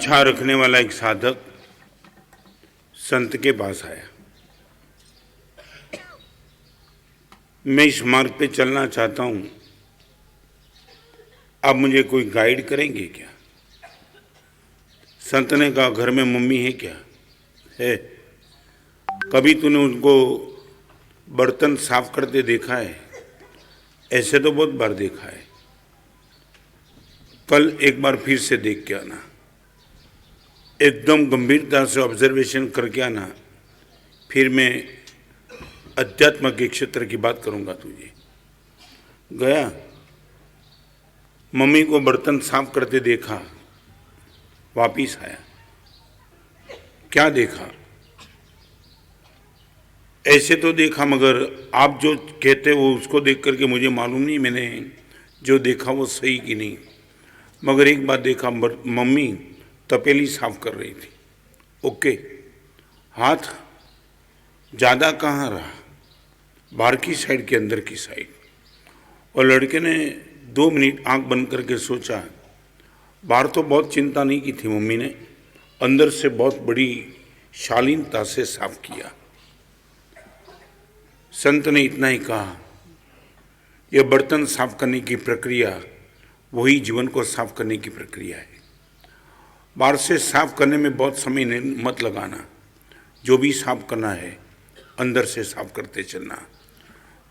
गमछा रखने वाला एक साधक संत के पास आया। मैं इस मार्ग पे चलना चाहता हूं, आप मुझे कोई गाइड करेंगे क्या? संत ने कहा, घर में मम्मी है क्या? है। कभी तूने उनको बर्तन साफ करते देखा है? ऐसे तो बहुत बार देखा है। कल एक बार फिर से देख के आना, एकदम गंभीरता से ऑब्जर्वेशन करके आना, फिर मैं अध्यात्म के क्षेत्र की बात करूंगा तुझे। गया, मम्मी को बर्तन साफ करते देखा, वापिस आया। क्या देखा? ऐसे तो देखा, मगर आप जो कहते हो उसको देख करके मुझे मालूम नहीं मैंने जो देखा वो सही कि नहीं। मगर एक बात देखा, मम्मी तपेली साफ कर रही थी। ओके, हाथ ज़्यादा कहाँ रहा? बाहर की साइड के अंदर की साइड। और लड़के ने 2 मिनट आंख बंद करके सोचा। बाहर तो बहुत चिंता नहीं की थी मम्मी ने, अंदर से बहुत बड़ी शालीनता से साफ किया। संत ने इतना ही कहा, यह बर्तन साफ करने की प्रक्रिया वही जीवन को साफ करने की प्रक्रिया है। बाहर से साफ करने में बहुत समय मत लगाना, जो भी साफ करना है अंदर से साफ करते चलना।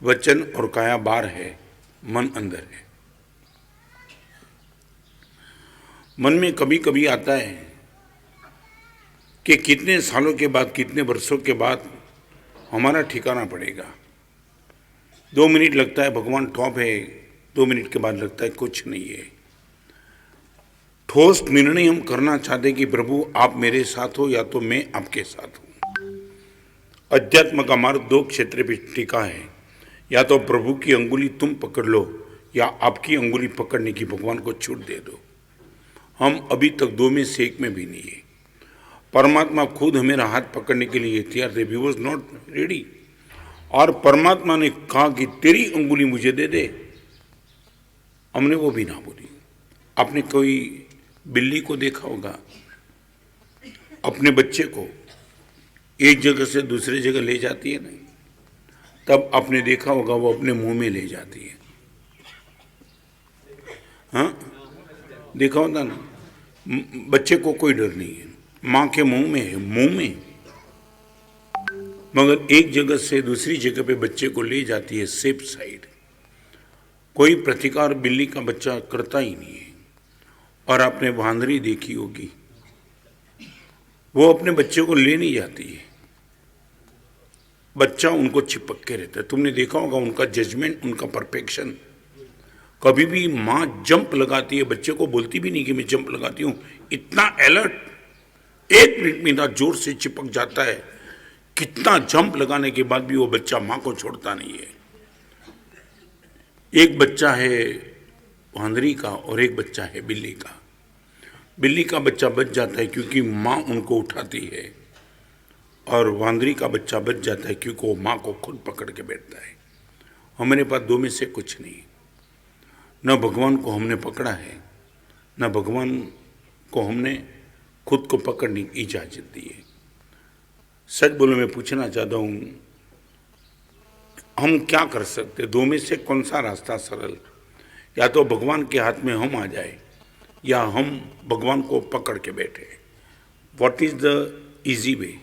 वचन और काया बाहर है, मन अंदर है। मन में कभी कभी आता है कि कितने सालों के बाद, कितने वर्षों के बाद हमारा ठिकाना पड़ेगा। 2 मिनट लगता है भगवान टॉप है, 2 मिनट के बाद लगता है कुछ नहीं है। ठोस निर्णय हम करना चाहते कि प्रभु आप मेरे साथ हो या तो मैं आपके साथ हूं। अध्यात्म का मार्ग 2 क्षेत्र पे टिका है, या तो प्रभु की अंगुली तुम पकड़ लो या आपकी अंगुली पकड़ने की भगवान को छूट दे दो। हम अभी तक 2 में से 1 में भी नहीं है। परमात्मा खुद हमें हाथ पकड़ने के लिए तैयार थे, वी वॉज नॉट रेडी। और परमात्मा ने कहा कि तेरी अंगुली मुझे दे दे, हमने वो भी ना बोली। आपने कोई बिल्ली को देखा होगा, अपने बच्चे को एक जगह से दूसरी जगह ले जाती है ना, तब आपने देखा होगा वो अपने मुंह में ले जाती है। हाँ, देखा होता ना। बच्चे को कोई डर नहीं है, माँ के मुंह में है, मुंह में। मगर एक जगह से दूसरी जगह पे बच्चे को ले जाती है सेफ साइड। कोई प्रतिकार बिल्ली का बच्चा करता ही नहीं है। और आपने वांदरी देखी होगी, वो अपने बच्चे को ले नहीं जाती है, बच्चा उनको चिपक के रहता है। तुमने देखा होगा उनका जजमेंट, उनका परफेक्शन। कभी भी माँ जंप लगाती है, बच्चे को बोलती भी नहीं कि मैं जंप लगाती हूँ, इतना अलर्ट 1 मिनट में इतना जोर से चिपक जाता है। कितना जंप लगाने के बाद भी वो बच्चा माँ को छोड़ता नहीं है। एक बच्चा है वांदरी का और एक बच्चा है बिल्ली का। बिल्ली का बच्चा बच जाता है क्योंकि माँ उनको उठाती है, और वांदरी का बच्चा बच जाता है क्योंकि वो माँ को खुद पकड़ के बैठता है। हमारे पास 2 में से कुछ नहीं। न भगवान को हमने पकड़ा है, न भगवान को हमने खुद को पकड़ने की इजाजत दी है। सच बोलो, मैं पूछना चाहता हूँ, हम क्या कर सकते? 2 में से कौन सा रास्ता सरल? या तो भगवान के हाथ में हम आ जाए, या हम भगवान को पकड़ के बैठे। What is the easy way?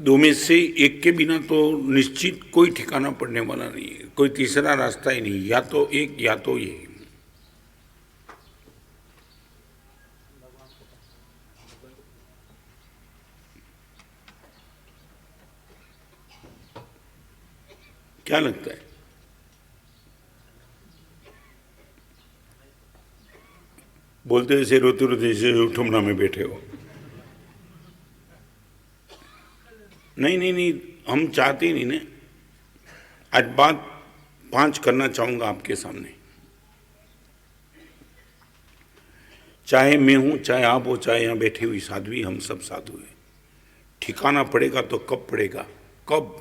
दो में से एक के बिना तो निश्चित कोई ठिकाना पड़ने वाला नहीं है, कोई तीसरा रास्ता ही नहीं। या तो एक या तो ये। क्या लगता है? बोलते ऐसे, रोते रोते जैसे ठुमना में बैठे हो। नहीं नहीं नहीं, हम चाहते ही नहीं ना। आज बात 5 करना चाहूंगा आपके सामने। चाहे मैं हूं, चाहे आप हो, चाहे यहां बैठी हुई साध्वी, हम सब साधु हैं। ठिकाना पड़ेगा तो कब पड़ेगा? कब?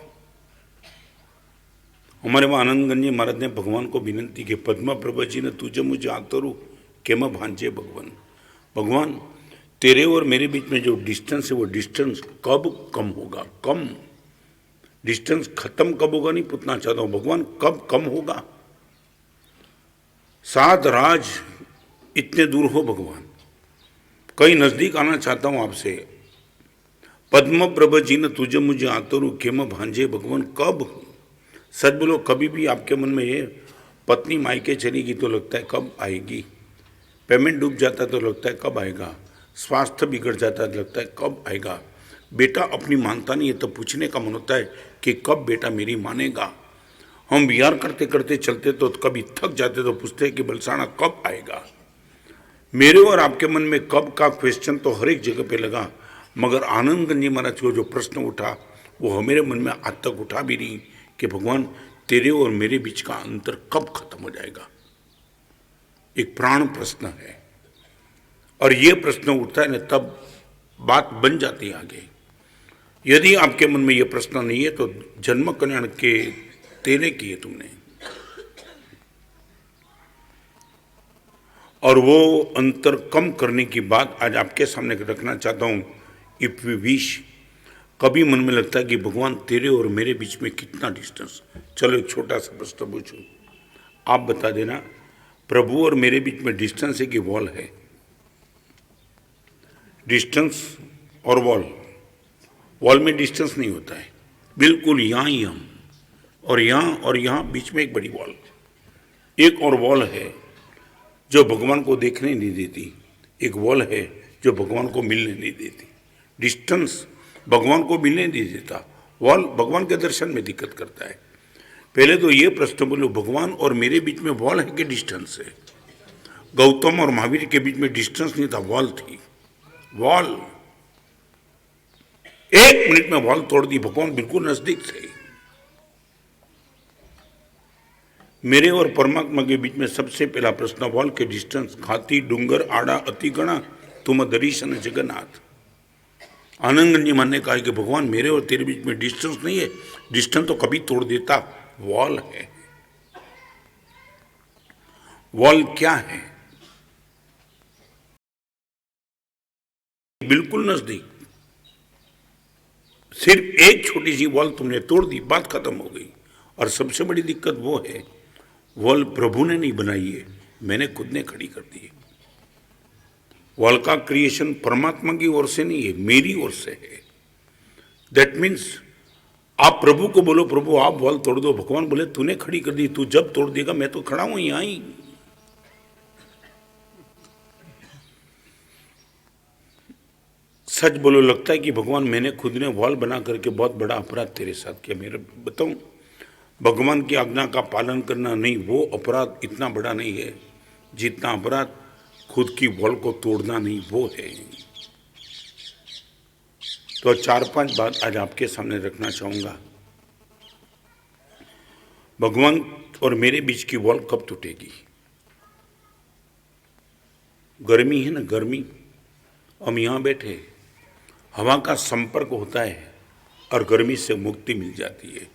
हमारे वहाँ आनंदगंज जी महाराज ने भगवान को विनंती की, पद्मा प्रभा जी ने तुझे मुझे आतरू के मैं भांजे भगवान, भगवान तेरे और मेरे बीच में जो डिस्टेंस है वो डिस्टेंस कब कम होगा, कम डिस्टेंस खत्म कब होगा नहीं पूछना चाहता हूं भगवान, कब कम होगा। सात राज इतने दूर हो भगवान, कहीं नजदीक आना चाहता हूं आपसे। पद्म प्रभ जी ने तुझे मुझे आतरू खेम भांजे भगवान, कब, सच बोलो कभी भी आपके मन में ये पत्नी मायके चलेगी तो लगता है कब आएगी, पेमेंट डूब जाता है तो लगता है कब आएगा, स्वास्थ्य बिगड़ जाता है तो लगता है कब आएगा, बेटा अपनी मानता नहीं है तो पूछने का मन होता है कि कब बेटा मेरी मानेगा। हम विहार करते करते चलते तो कभी थक जाते तो पूछते हैं कि बलसाना कब आएगा। मेरे और आपके मन में कब का क्वेश्चन तो हर एक जगह पे लगा, मगर आनंदगंज जी महाराज को जो प्रश्न उठा वो मेरे मन में आज तक उठा भी नहीं कि भगवान तेरे और मेरे बीच का अंतर कब खत्म हो जाएगा। एक प्राण प्रश्न है और ये प्रश्न उठता है ना तब बात बन जाती है आगे। यदि आपके मन में ये प्रश्न नहीं है तो जन्म कल्याण के तेरे किए तुमने, और वो अंतर कम करने की बात आज आपके सामने रखना चाहता हूं। इफ वी विश, कभी मन में लगता है कि भगवान तेरे और मेरे बीच में कितना डिस्टेंस, चलो एक छोटा सा प्रश्न पूछूं, आप बता देना, प्रभु और मेरे बीच में डिस्टेंस है कि वॉल है? डिस्टेंस और वॉल, वॉल में डिस्टेंस नहीं होता है, बिल्कुल यहाँ ही हम और यहाँ बीच में एक बड़ी वॉल, एक और वॉल है जो भगवान को देखने नहीं देती, एक वॉल है जो भगवान को मिलने नहीं देती। डिस्टेंस भगवान को मिलने नहीं देता, वॉल भगवान के दर्शन में दिक्कत करता है। पहले तो ये प्रश्न बोलो, भगवान और मेरे बीच में वॉल है कि डिस्टेंस है? गौतम और महावीर के बीच में डिस्टेंस नहीं था, वॉल थी, वॉल। एक मिनट में वॉल तोड़ दी, भगवान बिल्कुल नजदीक थे। मेरे और परमात्मा के बीच में सबसे पहला प्रश्न वॉल के डिस्टेंस, खाती डूंगर आड़ा अति गणा तुम दरीशन जगन्नाथ। आनंदगंज जी ने कहा कि भगवान मेरे और तेरे बीच में डिस्टेंस नहीं है, डिस्टेंस तो कभी तोड़ देता, वॉल है। वॉल क्या है? बिल्कुल नजदीक, सिर्फ एक छोटी सी वॉल तुमने तोड़ दी, बात खत्म हो गई। और सबसे बड़ी दिक्कत वो है, वॉल प्रभु ने नहीं बनाई है, मैंने खुद ने खड़ी कर दी है। वॉल का क्रिएशन परमात्मा की ओर से नहीं है, मेरी ओर से है। दैट मीन्स आप प्रभु को बोलो प्रभु आप वॉल तोड़ दो, भगवान बोले तूने खड़ी कर दी, तू जब तोड़ देगा मैं तो खड़ा हूं यहां ही। सच बोलो, लगता है कि भगवान मैंने खुद ने वॉल बना करके बहुत बड़ा अपराध तेरे साथ किया। मेरे बताऊं, भगवान की आज्ञा का पालन करना नहीं, वो अपराध इतना बड़ा नहीं है जितना अपराध खुद की वॉल को तोड़ना नहीं, वो है। तो 4-5 बात आज आपके सामने रखना चाहूंगा। भगवान और मेरे बीच की वॉल कब टूटेगी? गर्मी है ना, गर्मी, हम यहां बैठे, हवा का संपर्क होता है और गर्मी से मुक्ति मिल जाती है।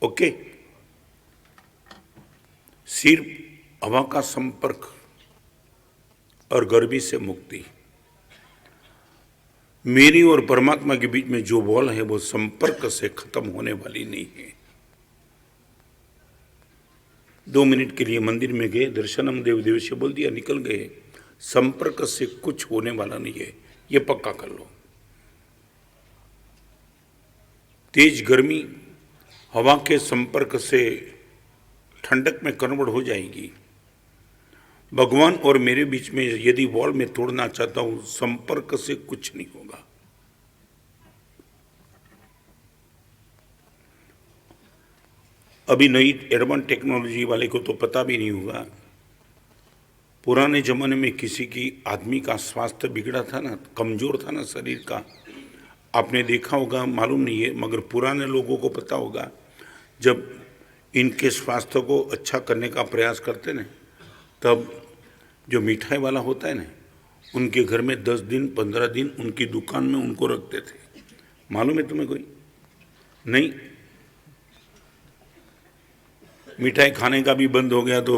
ओके, सिर्फ हवा का संपर्क और गर्मी से मुक्ति। मेरी और परमात्मा के बीच में जो वॉल है वो संपर्क से खत्म होने वाली नहीं है। 2 मिनट के लिए मंदिर में गए, दर्शनम देव देव से बोल दिया, निकल गए, संपर्क से कुछ होने वाला नहीं है, ये पक्का कर लो। तेज गर्मी हवा के संपर्क से ठंडक में कन्वर्ट हो जाएगी। भगवान और मेरे बीच में यदि वॉल में तोड़ना चाहता हूं, संपर्क से कुछ नहीं होगा। अभी नई एडवांस टेक्नोलॉजी वाले को तो पता भी नहीं होगा, पुराने जमाने में किसी की आदमी का स्वास्थ्य बिगड़ा था ना, कमजोर था ना शरीर का, आपने देखा होगा, मालूम नहीं है मगर पुराने लोगों को पता होगा, जब इनके स्वास्थ्य को अच्छा करने का प्रयास करते ना, तब जो मिठाई वाला होता है ना, उनके घर में 10 दिन 15 दिन उनकी दुकान में उनको रखते थे। मालूम है तुम्हें कोई? नहीं, मिठाई खाने का भी बंद हो गया तो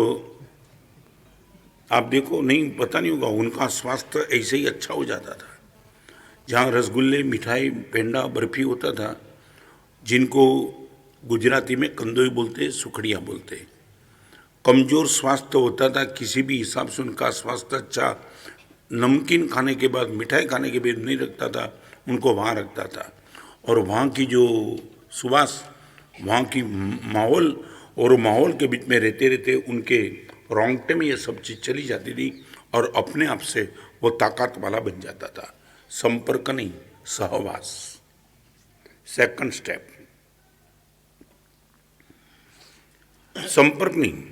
आप देखो, नहीं पता नहीं होगा, उनका स्वास्थ्य ऐसे ही अच्छा हो जाता था। जहाँ रसगुल्ले, मिठाई, पेंडा, बर्फी होता था, जिनको गुजराती में कंदोई बोलते, सुखड़िया बोलते, कमज़ोर स्वास्थ्य होता था, किसी भी हिसाब से उनका स्वास्थ्य अच्छा नमकीन खाने के बाद, मिठाई खाने के बाद नहीं रखता था, उनको वहाँ रखता था। और वहाँ की जो सुवास, वहाँ की माहौल, और माहौल के बीच में रहते रहते उनके रोंगटे में ये सब चीज़ चली जाती थी और अपने आप से वो ताकत वाला बन जाता था। संपर्क नहीं, सहवास। सेकंड स्टेप, संपर्क नहीं,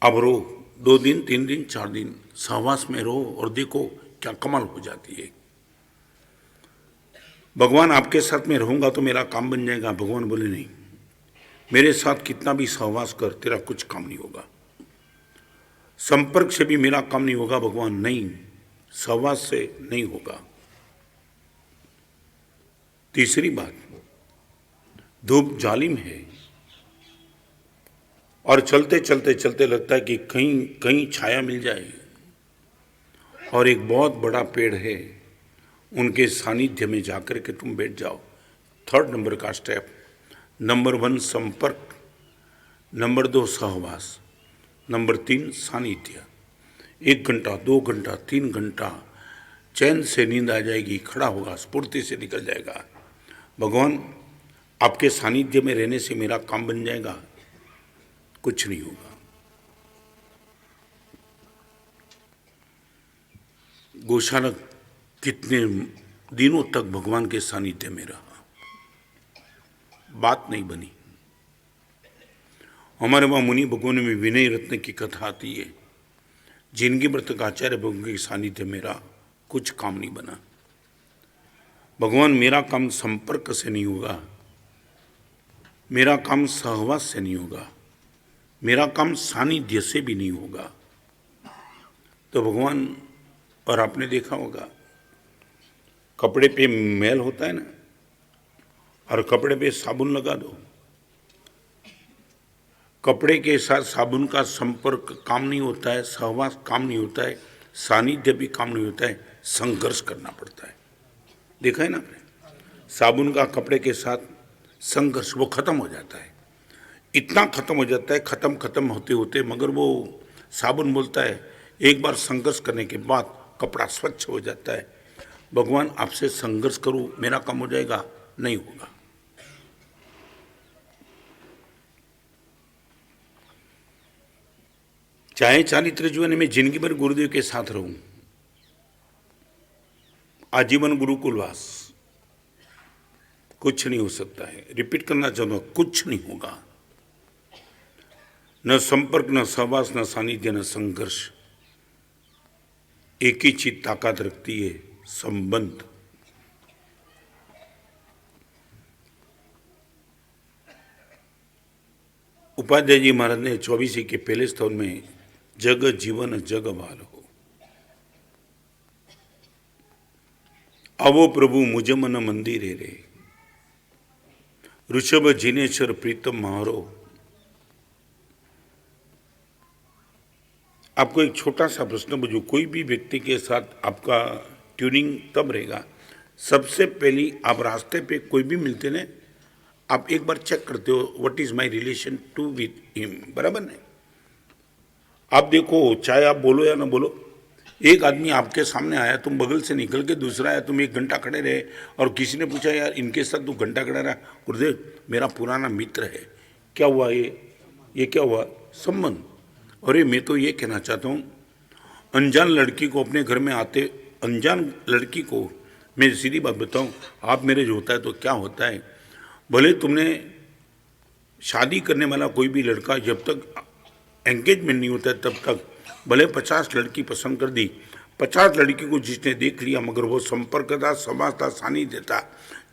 अब रहो 2 दिन 3 दिन 4 दिन सहवास में रहो और देखो क्या कमाल हो जाती है। भगवान आपके साथ में रहूंगा तो मेरा काम बन जाएगा। भगवान बोले नहीं, मेरे साथ कितना भी सहवास कर, तेरा कुछ काम नहीं होगा। संपर्क से भी मेरा काम नहीं होगा। भगवान नहीं, सहवास से नहीं होगा। तीसरी बात, धूप जालिम है और चलते चलते चलते लगता है कि कहीं कहीं छाया मिल जाए, और एक बहुत बड़ा पेड़ है, उनके सानिध्य में जाकर के तुम बैठ जाओ। 3rd नंबर का स्टेप, नंबर 1 संपर्क, नंबर 2 सहवास, नंबर 3 सानिध्य। 1 घंटा 2 घंटा 3 घंटा चैन से नींद आ जाएगी, खड़ा होगा, स्फूर्ति से निकल जाएगा। भगवान आपके सानिध्य में रहने से मेरा काम बन जाएगा, कुछ नहीं होगा। गोशालक कितने दिनों तक भगवान के सानिध्य में रहा, बात नहीं बनी। हमारे वहाँ मुनि भगवान में विनय रत्न की कथा आती है, जिनकी व्रत का आचार्य भगवान के सानिध्य में रहा, कुछ काम नहीं बना। भगवान मेरा काम संपर्क से नहीं होगा, मेरा काम सहवास से नहीं होगा, मेरा काम सानिध्य से भी नहीं होगा। तो भगवान, और आपने देखा होगा कपड़े पे मैल होता है ना, और कपड़े पे साबुन लगा दो, कपड़े के साथ साबुन का संपर्क काम नहीं होता है, सहवास काम नहीं होता है, सानिध्य भी काम नहीं होता है, संघर्ष करना पड़ता है। देखा है ना आपने, साबुन का कपड़े के साथ संघर्ष, वो खत्म हो जाता है, इतना खत्म हो जाता है, खत्म होते होते, मगर वो साबुन बोलता है एक बार संघर्ष करने के बाद कपड़ा स्वच्छ हो जाता है। भगवान आपसे संघर्ष करूं, मेरा काम हो जाएगा, नहीं होगा। चाहे चारित्र जीवन में जिंदगी भर गुरुदेव के साथ रहूं, आजीवन गुरुकुलवास, कुछ नहीं हो सकता है। रिपीट करना चाहूंगा, कुछ नहीं होगा। न संपर्क, न सहवास, न सानिध्य, न संघर्ष। एक ही चीज ताकत रखती है, संबंध। उपाध्याय जी महाराज ने 24 के पहले स्तवन में जग जीवन जग बाल हो, आवो प्रभु मुझ मन मंदिरे रे, ऋषभ जिनेश्वर प्रीतम महारो। आपको एक छोटा सा प्रश्न पूछूं, कोई भी व्यक्ति के साथ आपका ट्यूनिंग तब रहेगा, सबसे पहली आप रास्ते पे कोई भी मिलते ना, आप एक बार चेक करते हो what is my relation to with him, बराबर नहीं? आप देखो, चाहे आप बोलो या ना बोलो, एक आदमी आपके सामने आया, तुम बगल से निकल के, दूसरा आया, तुम 1 घंटा खड़े रहे, और किसी ने पूछा यार इनके साथ 2 घंटा खड़ा रहा, गुरुदेव मेरा पुराना मित्र है, क्या हुआ ये क्या हुआ? संबंध। अरे मैं तो ये कहना चाहता हूँ, अनजान लड़की को अपने घर में आते, अनजान लड़की को मैं सीधी बात बताऊँ, आप मेरे जो होता है तो क्या होता है, भले तुमने शादी करने वाला कोई भी लड़का जब तक एंगेजमेंट नहीं होता है तब तक भले 50 लड़की पसंद कर दी, 50 लड़की को जिसने देख लिया, मगर वो संपर्क था, समाज था, सानिध्य था,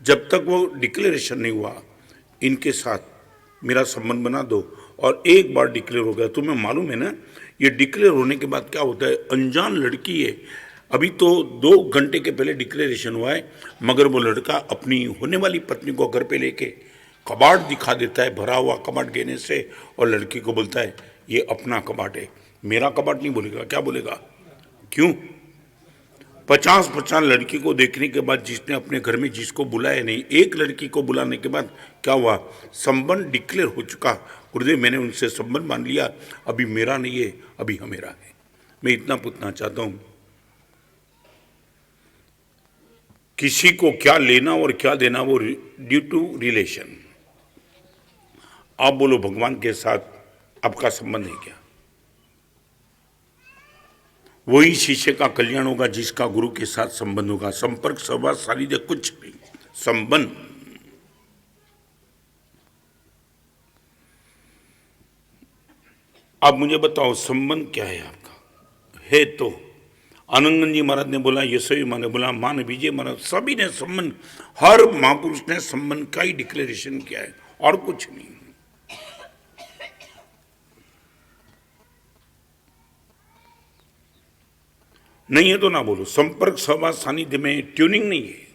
जब तक वो डिक्लेरेशन नहीं हुआ इनके साथ मेरा संबंध बना दो, और एक बार डिक्लेयर हो गया, तुम्हें मालूम है ना, ये डिक्लेयर होने के बाद क्या होता है, अनजान लड़की है, अभी तो 2 घंटे के पहले डिक्लेरेशन हुआ है, मगर वो लड़का अपनी होने वाली पत्नी को घर पे लेके कबाड़ दिखा देता है, भरा हुआ कबाड़ गेने से, और लड़की को बोलता है ये अपना कबाड़ है। मेरा कबाड़ नहीं बोलेगा, क्या बोलेगा? क्यों? 50-50 लड़की को देखने के बाद जिसने अपने घर में जिसको बुलाया नहीं, एक लड़की को बुलाने के बाद क्या हुआ? संबंध डिक्लेयर हो चुका। गुरुदेव मैंने उनसे संबंध मान लिया, अभी मेरा नहीं है, अभी हमेरा है। मैं इतना पूछना चाहता हूं, किसी को क्या लेना और क्या देना वो ड्यू टू रिलेशन। आप बोलो भगवान के साथ आपका संबंध है क्या? वही शिष्य का कल्याण होगा जिसका गुरु के साथ संबंध होगा। संपर्क, सहवास, सानिध्य कुछ नहीं, संबंध। आप मुझे बताओ संबंध क्या है आपका? है तो आनंदगंज जी महाराज ने बोला, यशवी माँ ने बोला, मान विजय महाराज, सभी ने संबंध, हर महापुरुष ने संबंध का ही डिक्लेरेशन किया है और कुछ नहीं। नहीं है तो ना बोलो। संपर्क, सहवास, सानिध्य में ट्यूनिंग नहीं है।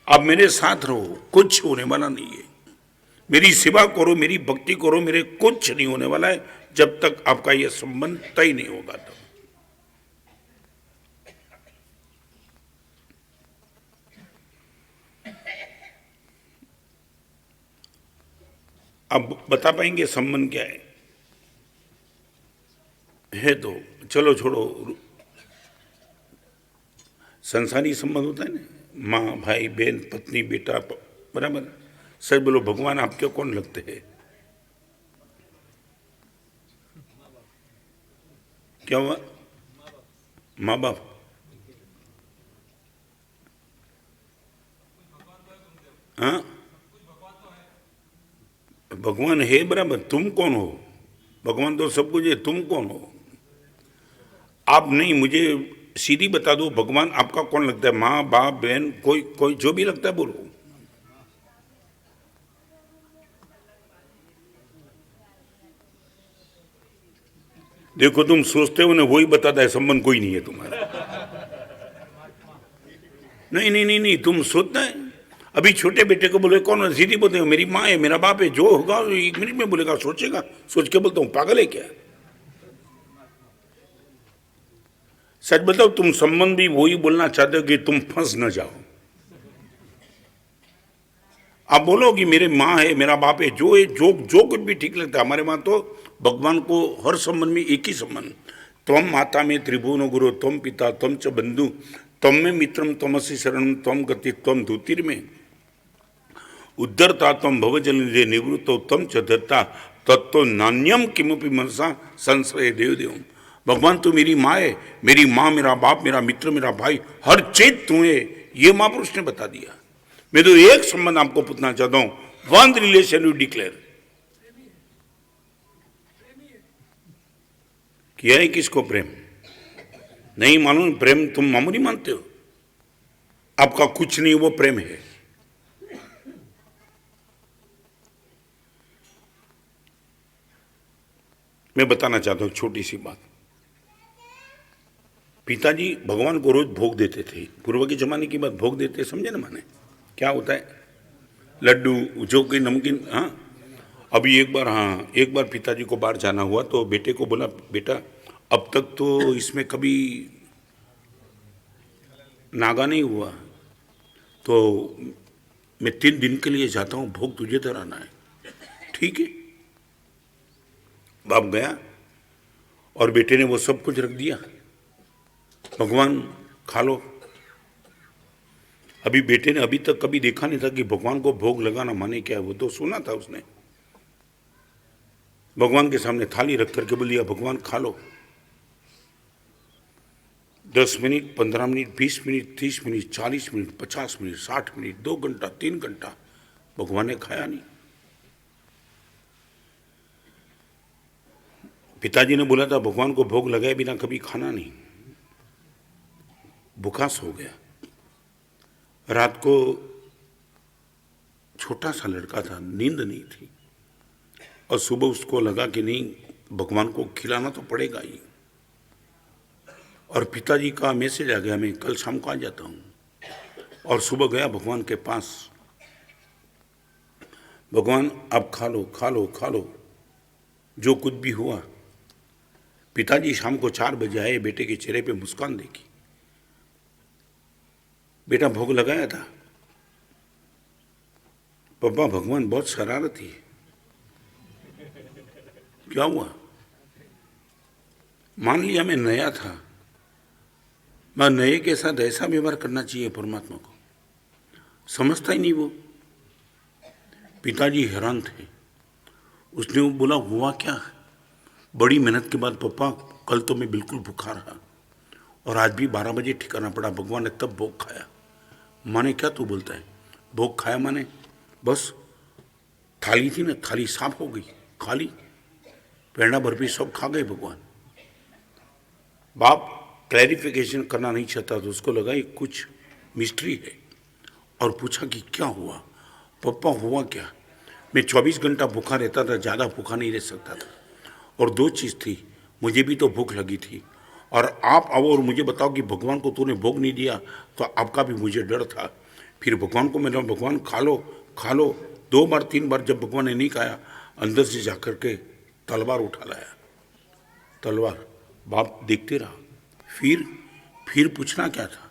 आप मेरे साथ रहो, कुछ होने वाला नहीं है। मेरी सेवा करो, मेरी भक्ति करो, मेरे कुछ नहीं होने वाला है जब तक आपका यह संबंध तय नहीं होगा। तब अब बता पाएंगे संबंध क्या है तो चलो छोड़ो। संसारी संबंध होता है ना, माँ, भाई, बहन, पत्नी, बेटा, बराबर। सच बोलो, भगवान आपके कौन लगते हैं? क्या हुआ? माँ बाप। हाँ, भगवान है बराबर। तुम कौन हो? भगवान तो सब कुछ है, तुम कौन हो? आप नहीं, मुझे सीधी बता दो, भगवान आपका कौन लगता है? माँ, बाप, बहन, कोई कोई जो भी लगता है बोलो। देखो तुम सोचते हो ना, वही बताता है संबंध कोई नहीं है तुम्हारा। नहीं नहीं नहीं नहीं, तुम सोचता है। अभी छोटे बेटे को बोले कौन है? सीधी बोलते हो मेरी माँ है, मेरा बाप है, जो होगा 1 मिनट में बोलेगा, सोचेगा। सोच के बोलता हूँ पागल है क्या? सच बताओ, तुम संबंध भी वही बोलना चाहते हो कि तुम फंस न जाओ। आप बोलो कि मेरे माँ है, मेरा बाप है, जो है, जो कुछ भी ठीक लगता है। हमारे वहां तो भगवान को हर संबंध में एक ही संबंध, त्वम माता में त्रिभुवन गुरु, त्वम पिता, त्वम च बंधु, त्वम में मित्रम, त्वमसि शरणम, त्वम गति, त्वम धूतिर में उद्धरता, त्वम भवजलनिधे निवृत्तो, त्वम च धर्ता, तत्तो नान्यम किमपि मनसा संशय देव। भगवान तू मेरी माँ है, मेरी माँ, मेरा बाप, मेरा मित्र, मेरा भाई, हर चीज तू है, ये महापुरुष ने बता दिया। मैं तो एक संबंध आपको पूछना चाहता हूं, वन रिलेशन यू डिक्लेयर किया है किसको? प्रेम नहीं मालूम? प्रेम तुम मामूली मानते हो, आपका कुछ नहीं, वो प्रेम है। मैं बताना चाहता हूं छोटी सी बात। पिताजी भगवान को रोज भोग देते थे, पूर्व के जमाने की बात, भोग देते, समझे ना माने? क्या होता है? लड्डू, जो कि नमकीन। हाँ, अभी एक बार, हाँ एक बार पिताजी को बाहर जाना हुआ तो बेटे को बोला, बेटा अब तक तो इसमें कभी नागा नहीं हुआ, तो मैं 3 दिन के लिए जाता हूँ, भोग तुझे धराना है। ठीक है, बाप गया और बेटे ने वो सब कुछ रख दिया, भगवान खा लो। अभी बेटे ने अभी तक कभी देखा नहीं था कि भगवान को भोग लगाना माने क्या है, वो तो सुना था उसने। भगवान के सामने थाली रख करके बोलिया, भगवान खा लो। 10 minute, 15 minute, 20 minute, 30 minute, 40 minute, 50 minute, 60 minute, 2 घंटा, 3 घंटा, भगवान ने खाया नहीं। पिताजी ने बोला था भगवान को भोग लगाए बिना कभी खाना नहीं। भूखा सो गया। रात को छोटा सा लड़का था, नींद नहीं थी, और सुबह उसको लगा कि नहीं, भगवान को खिलाना तो पड़ेगा ही। और पिताजी का मैसेज आ गया, मैं कल शाम को आ जाता हूँ। और सुबह गया भगवान के पास। भगवान आप खा लो खा लो खा लो। जो कुछ भी हुआ, पिताजी शाम को 4 बजे आए, बेटे के चेहरे पे मुस्कान देखी। बेटा भोग लगाया था? पापा भगवान बहुत शरारती है। क्या हुआ? मान लिया मैं नया था, मैं नए के साथ ऐसा व्यवहार करना चाहिए परमात्मा को, समझता ही नहीं वो। पिताजी हैरान थे। उसने वो बोला हुआ क्या? बड़ी मेहनत के बाद पापा कल तो मैं बिल्कुल भूखा रहा और आज भी 12 बजे ठिकाना पड़ा, भगवान ने तब भोग खाया। माने क्या तू बोलता है? भोग खाया माने बस थाली थी ना, थाली साफ हो गई, खाली पेड़ा बर्फी सब खा गए भगवान। बाप क्लैरिफिकेशन करना नहीं चाहता तो उसको लगा ये कुछ मिस्ट्री है और पूछा कि क्या हुआ पापा, हुआ क्या? मैं 24 घंटा भूखा रहता था, ज़्यादा भूखा नहीं रह सकता था। और 2 चीज़ थी, मुझे भी तो भूख लगी थी और आप आओ और मुझे बताओ कि भगवान को तूने भोग नहीं दिया तो आपका भी मुझे डर था। फिर भगवान को मैंने भगवान खा लो खा लो। 2 बार 3 बार जब भगवान ने नहीं खाया, अंदर से जाकर के तलवार उठा लाया। तलवार बाप देखते रहा। फिर पूछना क्या था?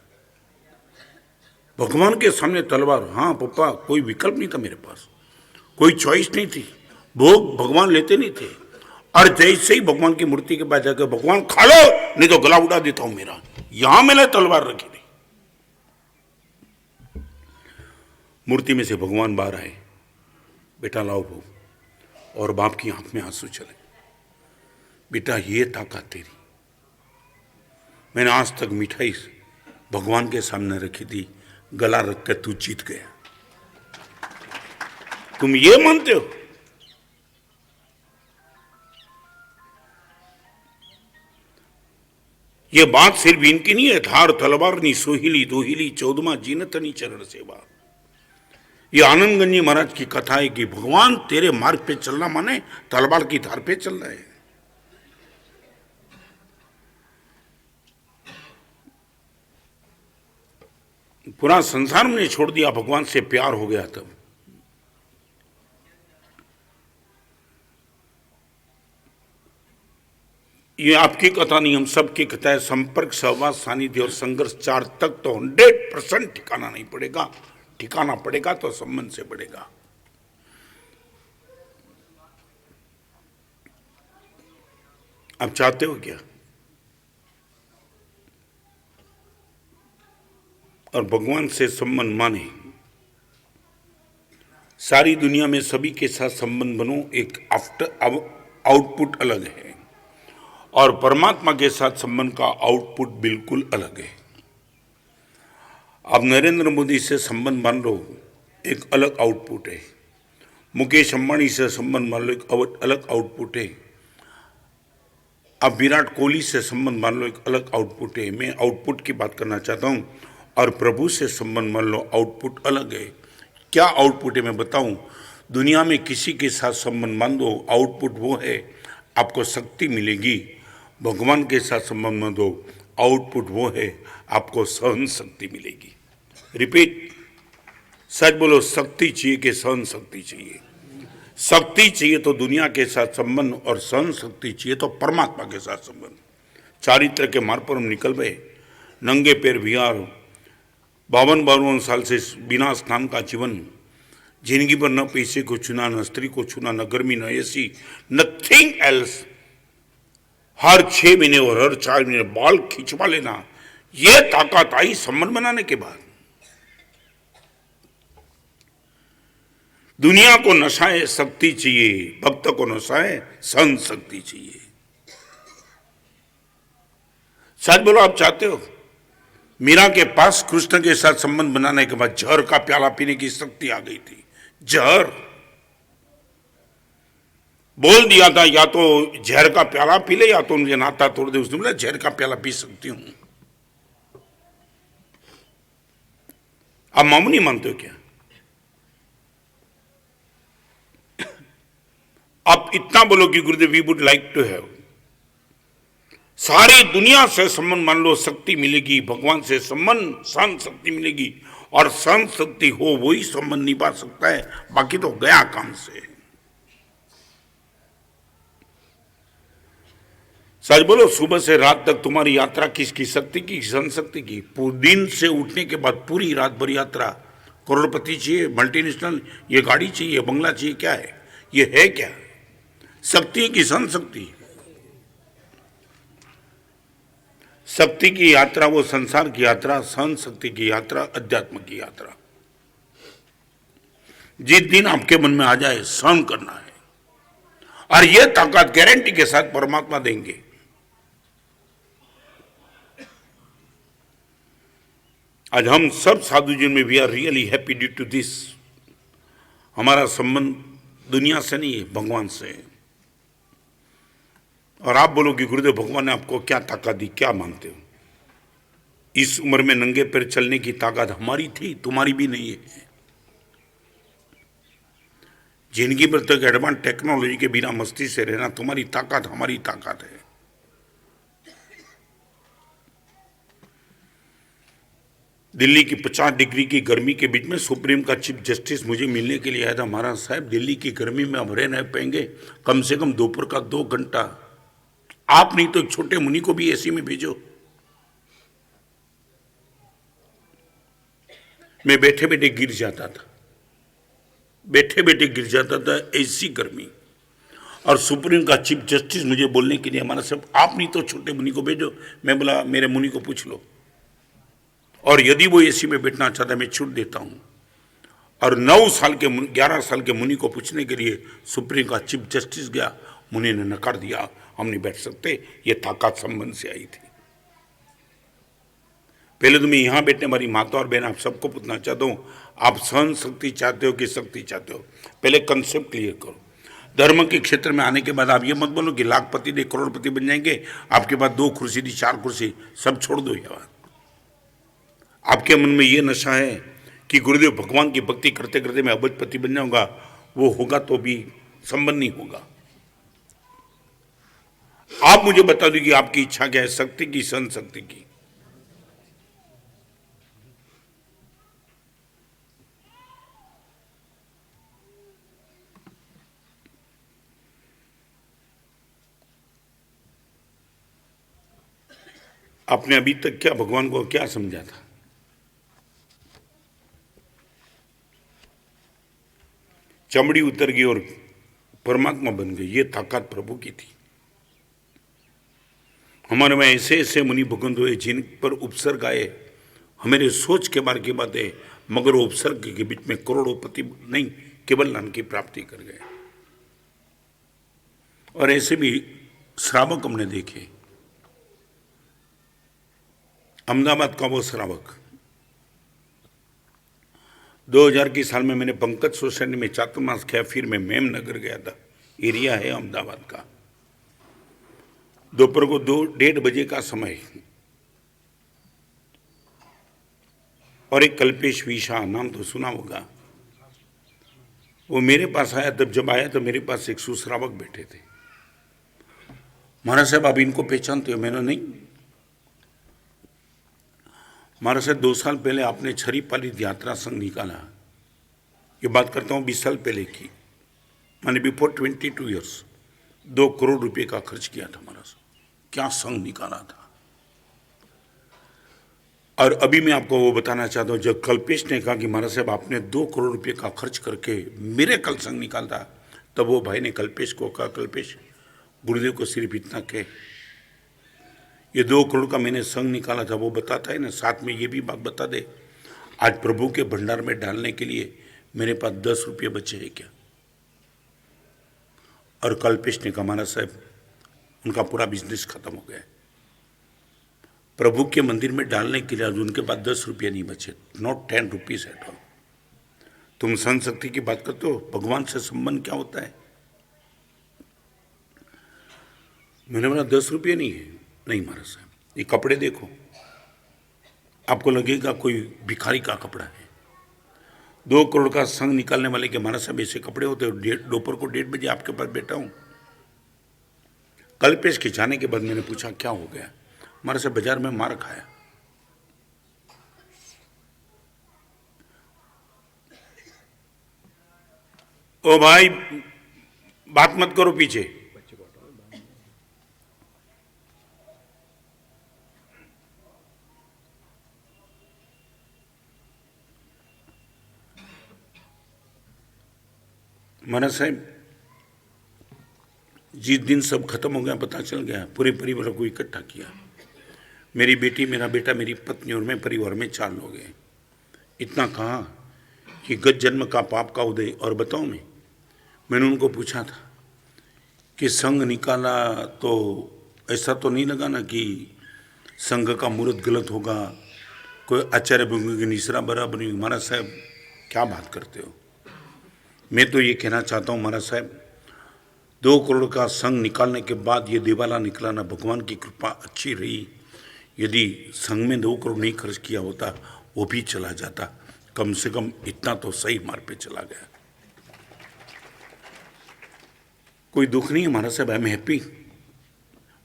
भगवान के सामने तलवार। हाँ पप्पा, कोई विकल्प नहीं था मेरे पास, कोई चॉइस नहीं थी। भोग भगवान लेते नहीं थे और जैसे ही भगवान की मूर्ति के पास जाकर भगवान खा लो नहीं तो गला उड़ा देता हूं मेरा, यहां मैंने तलवार रखी थी। मूर्ति में से भगवान बाहर आए, बेटा लाओ भोग। और बाप की आंख में आंसू चले। बेटा ये ताकत तेरी, मैंने आज तक मिठाई भगवान के सामने रखी थी, गला रख कर तू जीत गया। तुम ये मानते हो? ये बात सिर्फ इनकी नहीं है। धार तलवार नी सोहिली दोहिली 14वां जीनतनी चरण सेवा। ये आनंदगंजी महाराज की कथा है कि भगवान तेरे मार्ग पे चलना माने तलवार की धार पे चलना है। पूरा संसार में छोड़ दिया, भगवान से प्यार हो गया तब। ये आपकी कथा नहीं, हम सबकी कथा है। संपर्क, सहवास, सानिध्य और संघर्ष 4 तक तो 100% ठिकाना नहीं पड़ेगा। ठिकाना पड़ेगा तो संबंध से बढ़ेगा। आप चाहते हो क्या? और भगवान से संबंध माने, सारी दुनिया में सभी के साथ संबंध बनो, एक आउटपुट अलग है और परमात्मा के साथ संबंध का आउटपुट बिल्कुल अलग है। आप नरेंद्र मोदी से संबंध मान लो, एक अलग आउटपुट है। मुकेश अंबानी से संबंध मान लो, एक अलग आउटपुट है। आप विराट कोहली से संबंध मान लो, एक अलग आउटपुट है। मैं आउटपुट की बात करना चाहता हूं। और प्रभु से संबंध मान लो, आउटपुट अलग है। क्या आउटपुट है मैं बताऊं? दुनिया में किसी के साथ संबंध मान दो, आउटपुट वो है आपको शक्ति मिलेगी। भगवान के साथ संबंध मान दो, आउटपुट वो है आपको सहन शक्ति मिलेगी। रिपीट, सच बोलो, शक्ति चाहिए कि सहन शक्ति चाहिए? शक्ति चाहिए तो दुनिया के साथ संबंध, और सहन शक्ति चाहिए तो परमात्मा के साथ संबंध। चारित्र के मार्ग पर हम निकल गए, नंगे पैर विहार, 52 साल से बिना स्नान का जीवन, जिंदगी पर न पैसे को छूना, न स्त्री को छूना, न गर्मी, न एसी, नथिंग एल्स। हर 6 महीने और हर 4 महीने बाल खिंचवा लेना, यह ताकत आई संबंध बनाने के बाद। दुनिया को नशाए शक्ति चाहिए, भक्त को नशाए सहन शक्ति चाहिए। शायद बोलो, आप चाहते हो? मीरा के पास कृष्ण के साथ संबंध बनाने के बाद जहर का प्याला पीने की शक्ति आ गई थी। जहर बोल दिया था, या तो जहर का प्याला पी ले या तो मुझे नाता तोड़ दे। उसने बोला जहर का प्याला पी सकती हूं। आप मामूली मानते हो क्या? आप इतना बोलो कि Gurudev we would like to have. सारी दुनिया से संबंध मान लो, शक्ति मिलेगी। भगवान से संबंध, सहन शक्ति मिलेगी और सहन शक्ति हो वही संबंध निभा सकता है, बाकी तो गया काम से। सच बोलो, सुबह से रात तक तुम्हारी यात्रा किसकी? शक्ति की, सहन शक्ति की। दिन से उठने के बाद पूरी रात भर यात्रा। करोड़पति चाहिए, मल्टीनेशनल, ये गाड़ी चाहिए, ये बंगला चाहिए, क्या है ये? है क्या? शक्ति की, सहन शक्ति। शक्ति की यात्रा वो संसार की यात्रा, सहन शक्ति की यात्रा अध्यात्म की यात्रा। जिस दिन आपके मन में आ जाए सहन करना है, और यह ताकत गारंटी के साथ परमात्मा देंगे। आज हम सब साधु जन में we are really happy due to this. हमारा संबंध दुनिया से नहीं है, भगवान से है। और आप बोलोगे गुरुदेव भगवान ने आपको क्या ताकत दी, क्या मानते हो? इस उम्र में नंगे पैर चलने की ताकत हमारी थी, तुम्हारी भी नहीं है। जिंदगी भर तक एडवांस टेक्नोलॉजी के बिना मस्ती से रहना तुम्हारी ताकत, हमारी ताकत है। दिल्ली की 50 डिग्री की गर्मी के बीच में सुप्रीम का चीफ जस्टिस मुझे मिलने के लिए आया था। महाराज साहब, दिल्ली की गर्मी में अब रह नहीं पाएंगे, कम से कम दोपहर का 2 घंटा आप नहीं तो एक छोटे मुनि को भी एसी में भेजो। मैं बैठे बैठे गिर जाता था, बैठे बैठे गिर जाता था, ऐसी गर्मी। और सुप्रीम का चीफ जस्टिस मुझे बोलने के लिए, हमारा सब आप नहीं तो छोटे मुनि को भेजो। मैं बोला मेरे मुनि को पूछ लो, और यदि वो एसी में बैठना चाहता है मैं छूट देता हूं। और 9 साल के 11 साल के मुनि को पूछने के लिए सुप्रीम का चीफ जस्टिस गया, मुनि ने नकार दिया, हम नहीं बैठ सकते। ये ताकत संबंध से आई थी। पहले तो मैं यहां बैठने वाली माता और बहन आप सबको पूछना चाहता हूं, आप सहन शक्ति चाहते हो कि शक्ति चाहते हो? पहले कंसेप्ट क्लियर करो। धर्म के क्षेत्र में आने के बाद आप ये मत बोलो कि लाखपति दे करोड़पति बन जाएंगे, आपके पास 2 कुर्सी दी, 4 कुर्सी, सब छोड़ दो। ये बात आपके मन में ये नशा है कि गुरुदेव भगवान की भक्ति करते करते मैं अबजपति बन जाऊंगा, वो होगा तो भी संबंध नहीं होगा। आप मुझे बता दो कि आपकी इच्छा क्या है, शक्ति की, सहन शक्ति की? आपने अभी तक क्या भगवान को क्या समझा था? चमड़ी उतर गई और परमात्मा बन गई। ये ताकत प्रभु की थी। हमारे में ऐसे ऐसे मुनि भगवंत हुए जिन पर उपसर्ग आए, हमारे सोच के बारे की बातें, मगर वो उपसर्ग के बीच में करोड़ोपति नहीं, केवल नाम की प्राप्ति कर गए। और ऐसे भी श्रावक हमने देखे। अहमदाबाद का वो श्रावक 2000 की साल में मैंने पंकज सोसाइटी में चातुर्मास किया, फिर मैं मेम नगर गया था, एरिया है अहमदाबाद का। दोपहर को 2-1:30 बजे का समय, और एक कल्पेश विशा, नाम तो सुना होगा, वो मेरे पास आया। तब जब आया तो मेरे पास एक सुश्रावक बैठे थे। महाराज साहब आप इनको पहचानते हो? मैंने नहीं। महाराज साहब 2 साल पहले आपने छरी पालित यात्रा संघ निकाला। ये बात करता हूँ 20 साल पहले की, मैंने बिफोर 22 ईयर्स 2 करोड़ रुपए का खर्च किया था। महाराज साहब क्या संघ निकाला था। और अभी मैं आपको वो बताना चाहता हूँ, जब कल्पेश ने कहा कि महाराज साहब आपने 2 करोड़ रुपए का खर्च करके मेरे कल संघ निकालता, तब वो भाई ने कल्पेश को कहा, कल्पेश गुरुदेव को सिर्फ इतना कहे, ये 2 करोड़ का मैंने संघ निकाला था, वो बताता है ना, साथ में ये भी बात बता दे, आज प्रभु के भंडार में डालने के लिए मेरे पास 10 रुपये बचे हैं क्या? और कल्पेश ने कहा महाराज साहब उनका पूरा बिजनेस खत्म हो गया। प्रभु के मंदिर में डालने के लिए आज उनके पास 10 रुपये नहीं बचे, नॉट 10 रुपीज एट ऑल। तुम सहन शक्ति की बात करते हो, भगवान से संबंध क्या होता है? मैंने बोला 10 रुपये नहीं है। नहीं महाराज साहब, ये कपड़े देखो, आपको लगेगा कोई भिखारी का कपड़ा है। 2 करोड़ का संघ निकालने वाले के महाराज साहब ऐसे कपड़े होते हैं? दोपहर को 1:30 बजे आपके पास बैठा हूं। कल्पेश के जाने के बाद मैंने पूछा क्या हो गया? महाराज साहब बाजार में मार खाया। ओ भाई, बात मत करो पीछे। महाराज साहब, जिस दिन सब खत्म हो गया, पता चल गया, पूरे परिवार को इकट्ठा किया, मेरी बेटी, मेरा बेटा, मेरी पत्नी और मैं, परिवार में 4 लोग हैं। इतना कहा कि गत जन्म का पाप का उदय। और बताऊं, मैंने उनको पूछा था कि संघ निकाला तो ऐसा तो नहीं लगा ना कि संघ का मुहूर्त गलत होगा, कोई आचार्य की निसरा बराबर नहीं। महाराज साहब, क्या बात करते हो? मैं तो ये कहना चाहता हूँ महाराज साहब, 2 करोड़ का संघ निकालने के बाद ये दिवाला निकला ना, भगवान की कृपा अच्छी रही। यदि संघ में 2 करोड़ नहीं खर्च किया होता, वो भी चला जाता। कम से कम इतना तो सही मार्ग पे चला गया। कोई दुख नहीं है महाराज साहब, आई एम हैप्पी।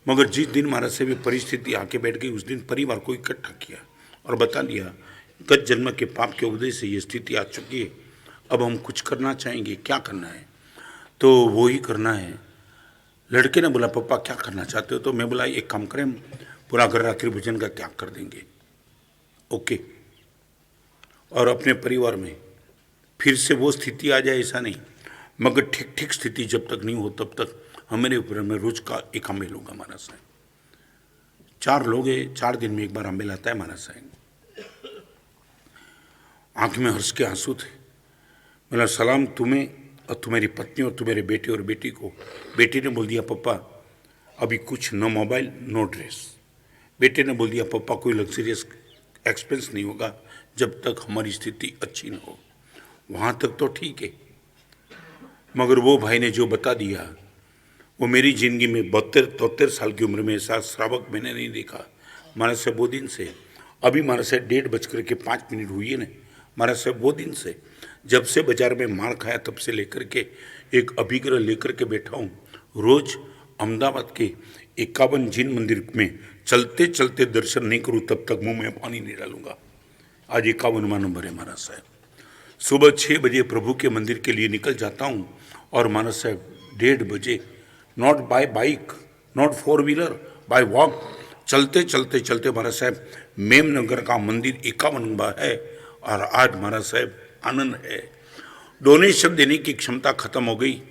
मगर जिस दिन महाराज साहब ये परिस्थिति आके बैठ गई, उस दिन परिवार को इकट्ठा किया और बता दिया, गत जन्म के पाप के उदय से ये स्थिति आ चुकी है, अब हम कुछ करना चाहेंगे। क्या करना है? तो वो ही करना है। लड़के ने बोला, पापा क्या करना चाहते हो? तो मैं बोला, एक काम करें, पूरा घर रात्रि भोजन का त्याग कर देंगे। ओके। और अपने परिवार में फिर से वो स्थिति आ जाए ऐसा नहीं, मगर ठीक ठीक स्थिति जब तक नहीं हो तब तक हमारे ऊपर में रोज का एक अम्बेल होगा महाराज साहब। 4 लोग हैं, 4 दिन में एक बार अम्बेल आता है महाराज साहब। आंख में हर्ष के आंसू थे। बोला, सलाम तुम्हें और तुम्हारी पत्नी और तुम्हारे बेटे और बेटी को। बेटी ने बोल दिया, पापा अभी कुछ, न मोबाइल न ड्रेस। बेटे ने बोल दिया, पापा कोई लग्जरियस एक्सपेंस नहीं होगा जब तक हमारी स्थिति अच्छी न हो। वहाँ तक तो ठीक है, मगर वो भाई ने जो बता दिया, वो मेरी ज़िंदगी में 72-73 साल की उम्र में ऐसा श्रावक मैंने नहीं देखा महाराज साहब। वो दिन से अभी महाराज साहब 1:05 हुई है ना महाराज साहब, वो दिन से जब से बाजार में मार खाया तब से लेकर के एक अभिग्रह लेकर के बैठा हूँ। रोज अहमदाबाद के 51 जिन मंदिर में चलते चलते दर्शन नहीं करूँ तब तक मुंह में पानी नहीं डालूंगा। आज 51वां नंबर है महाराज साहब। सुबह 6 बजे प्रभु के मंदिर के लिए निकल जाता हूँ और महाराज साहब 1:30 बजे, not by bike, not 4 wheeler, by walk, चलते चलते चलते महाराज साहब मेमनगर का मंदिर 51वां है। और आज महाराज साहब आनंद है। डोनेशन देने की क्षमता खत्म हो गई,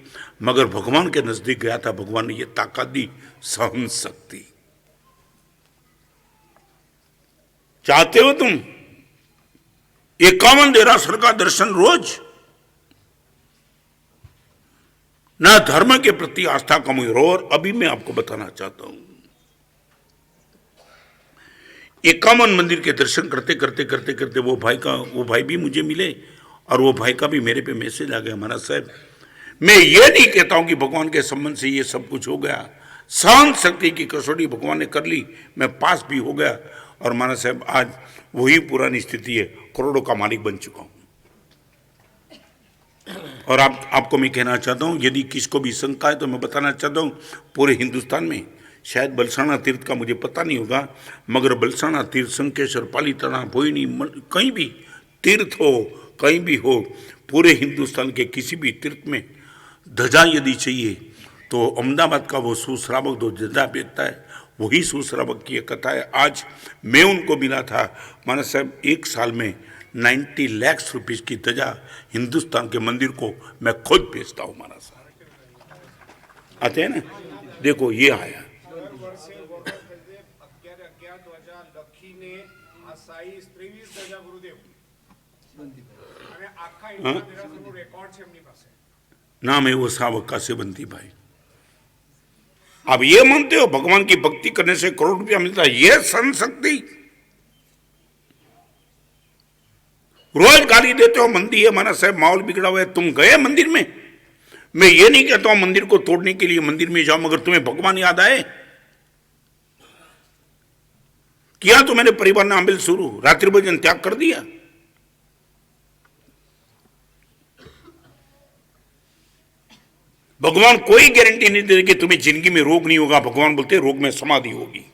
मगर भगवान के नजदीक गया था, भगवान ने ये ताकत दी, सहन शक्ति। चाहते हो तुम 51 देरासर का दर्शन रोज? ना धर्म के प्रति आस्था कमजोर हो। और अभी मैं आपको बताना चाहता हूं, 51 मंदिर के दर्शन करते करते करते करते वो भाई भी मुझे मिले और वो भाई का भी मेरे पे मैसेज आ गया, महाराज साहब मैं ये नहीं कहता हूं कि भगवान के संबंध से ये सब कुछ हो गया, सहन शक्ति की कसौटी भगवान ने कर ली, मैं पास भी हो गया। और महाराज साहब आज वही पुरानी स्थिति है, करोड़ों का मालिक बन चुका हूं। और आपको मैं कहना चाहता हूं, यदि किसको भी शंका है तो मैं बताना चाहता हूं, पूरे हिंदुस्तान में शायद बलसाना तीर्थ का मुझे पता नहीं होगा, मगर बलसाना तीर्थ, संकेश्वर, पालीताना, भोयनी, कहीं भी तीर्थ हो, कहीं भी हो, पूरे हिंदुस्तान के किसी भी तीर्थ में ध्वजा यदि चाहिए तो अहमदाबाद का वो सुश्रावक जो ध्वजा बेचता है, वही सुश्रावक की कथा है। आज मैं उनको मिला था, महाराज साहब 1 साल में 90 लाख रुपीस की ध्वजा हिंदुस्तान के मंदिर को मैं खुद बेचता हूँ महाराज साहब। आते हैं ना, देखो ये आया। नाम है वो सावक का सेवंती भाई। आप ये मानते हो भगवान की भक्ति करने से करोड़ रुपया मिलता है? ये सहन शक्ति। रोज गाली देते हो मंदिर है हमारा साहब, माहौल बिगड़ा हुआ है। तुम गए मंदिर में? मैं ये नहीं कहता हूं मंदिर को तोड़ने के लिए मंदिर में जाओ, मगर तुम्हें भगवान याद आए? किया तो मैंने परिवार ने अमल शुरू, रात्रि भोजन त्याग कर दिया। भगवान कोई गारंटी नहीं दे कि तुम्हें जिंदगी में रोग नहीं होगा, भगवान बोलते रोग में समाधि होगी।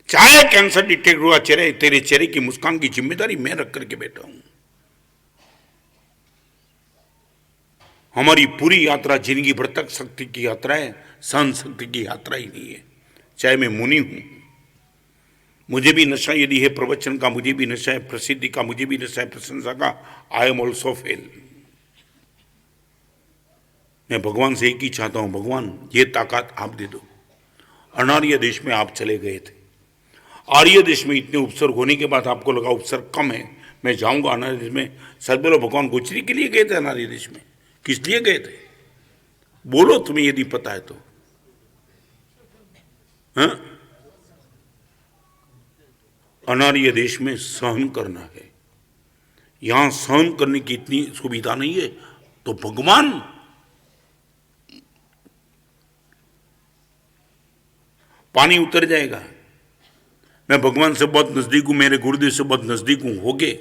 चाहे कैंसर डिटेक्ट हुआ, चेहरे तेरे चेहरे की मुस्कान की जिम्मेदारी मैं रख करके बैठा हूं। हमारी पूरी यात्रा जिंदगी भर तक शक्ति की यात्रा है, सहन शक्ति की यात्रा ही नहीं है। चाहे मैं मुनि हूं, मुझे भी नशा यदि है प्रवचन का, मुझे भी नशा है प्रसिद्धि का, मुझे भी नशा है प्रशंसा का, आई एम ऑल्सो फेल। मैं भगवान से एक ही चाहता हूं, भगवान ये ताकत आप दे दो। अनार्य देश में आप चले गए थे, आर्य देश में इतने उपसर्ग होने के बाद आपको लगा उपसर्ग कम है, मैं जाऊंगा अनार्य देश में। सच बोलो, भगवान गोचरी के लिए गए थे अनार्य देश में? किस लिए गए थे? बोलो तुम्हें यदि पता है तो। हाँ? अनार्य देश में सहन करना है, यहां सहन करने की इतनी सुविधा नहीं है, तो भगवान पानी उतर जाएगा। मैं भगवान से बहुत नजदीक हूं, मेरे गुरुदेव से बहुत नजदीक हूं, हो गए,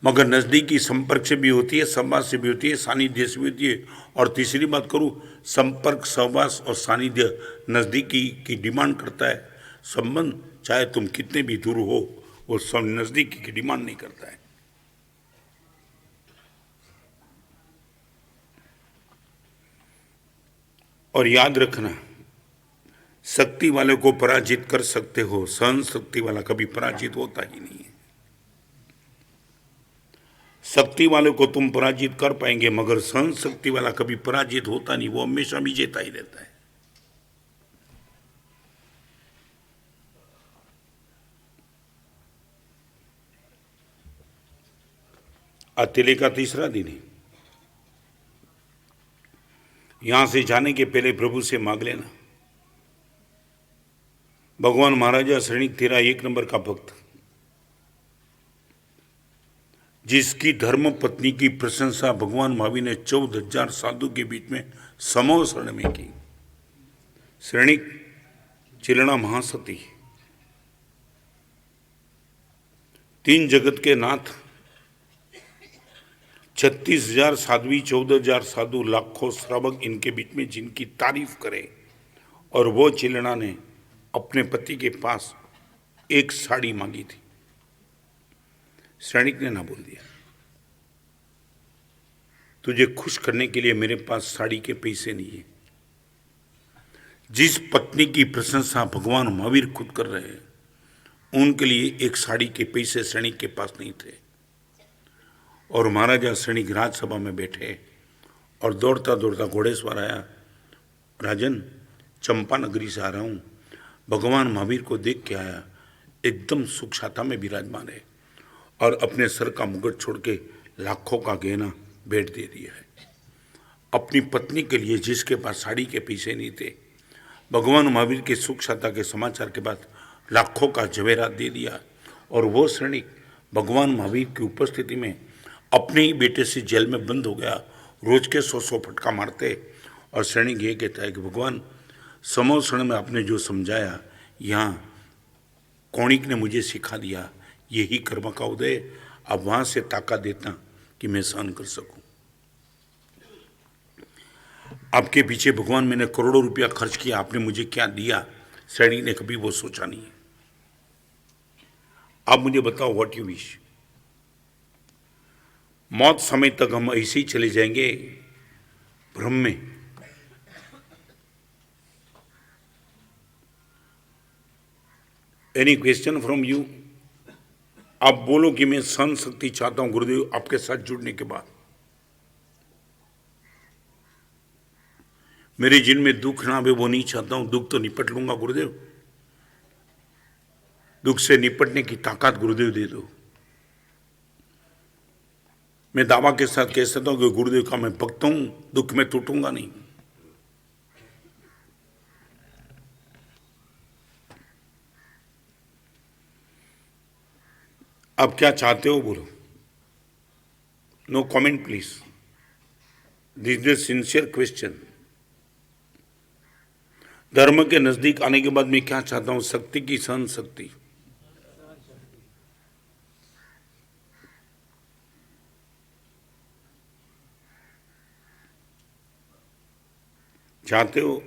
मगर नजदीकी संपर्क से भी होती है, संवाद से भी होती है, सानिध्य से भी होती है। और तीसरी बात करूं, संपर्क, सहवास और सानिध्य नजदीकी की डिमांड करता है। संबंध चाहे तुम कितने भी दूर हो, वो सब नजदीकी की डिमांड नहीं करता है। और याद रखना, शक्ति वाले को पराजित कर सकते हो, सहन शक्ति वाला कभी पराजित होता ही नहीं है। शक्ति वाले को तुम पराजित कर पाएंगे, मगर सहन शक्ति वाला कभी पराजित होता नहीं, वो हमेशा विजेता ही रहता है। अतिले का तीसरा दिन है। यहां से जाने के पहले प्रभु से मांग लेना, भगवान महाराजा श्रेणिक तेरा एक नंबर का भक्त, जिसकी धर्म पत्नी की प्रशंसा भगवान महावीर ने 14,000 साधु के बीच में समूह शरण में की। श्रेणिक चिलना महासती, तीन जगत के नाथ, 36,000 साध्वी, 14,000 साधु, लाखों श्रावक इनके बीच में जिनकी तारीफ करे, और वो चिलना ने अपने पति के पास एक साड़ी मांगी थी। श्रेणिक ने ना बोल दिया, तुझे खुश करने के लिए मेरे पास साड़ी के पैसे नहीं है। जिस पत्नी की प्रशंसा भगवान महावीर खुद कर रहे हैं, उनके लिए एक साड़ी के पैसे श्रेणिक के पास नहीं थे। और महाराजा श्रेणिक राज्यसभा में बैठे और दौड़ता दौड़ता घोड़ेसवार आया, राजन चंपा नगरी से आ रहा हूँ, भगवान महावीर को देख के आया, एकदम सुख शाता में विराजमान है, और अपने सर का मुकुट छोड़ के लाखों का गहना भेंट दे दिया है। अपनी पत्नी के लिए जिसके पास साड़ी के पैसे नहीं थे, भगवान महावीर के सुख शाता के समाचार के बाद लाखों का जवेरात दे दिया। और वो श्रेणिक भगवान महावीर की उपस्थिति में अपने ही बेटे से जेल में बंद हो गया, रोज के 100 फटका मारते। और श्रेणिक ये कहता है कि भगवान समोह क्षण में आपने जो समझाया, यहाँ कौणिक ने मुझे सिखा दिया, यही कर्म का उदय, अब वहाँ से ताकत देता कि मैं सहन कर सकूं। आपके पीछे भगवान मैंने करोड़ों रुपया खर्च किया, आपने मुझे क्या दिया? श्रेणी ने कभी वो सोचा नहीं है। आप मुझे बताओ, व्हाट यू विश। मौत समय तक हम ऐसे ही चले जाएंगे भ्रम में। Any question from you? आप बोलो कि मैं सहन शक्ति चाहता हूं गुरुदेव आपके साथ जुड़ने के बाद। मेरे जिनमें दुख ना आवे वो नहीं चाहता हूं, दुख तो निपट लूंगा गुरुदेव, दुख से निपटने की ताकत गुरुदेव दे दो। मैं दावा के साथ कह सकता हूं कि गुरुदेव का मैं भक्त हूं, दुख में टूटूंगा नहीं। अब क्या चाहते हो बोलो। No comment please, this is a sincere question. धर्म के नजदीक आने के बाद मैं क्या चाहता हूं, शक्ति की सहन शक्ति। चाहते हो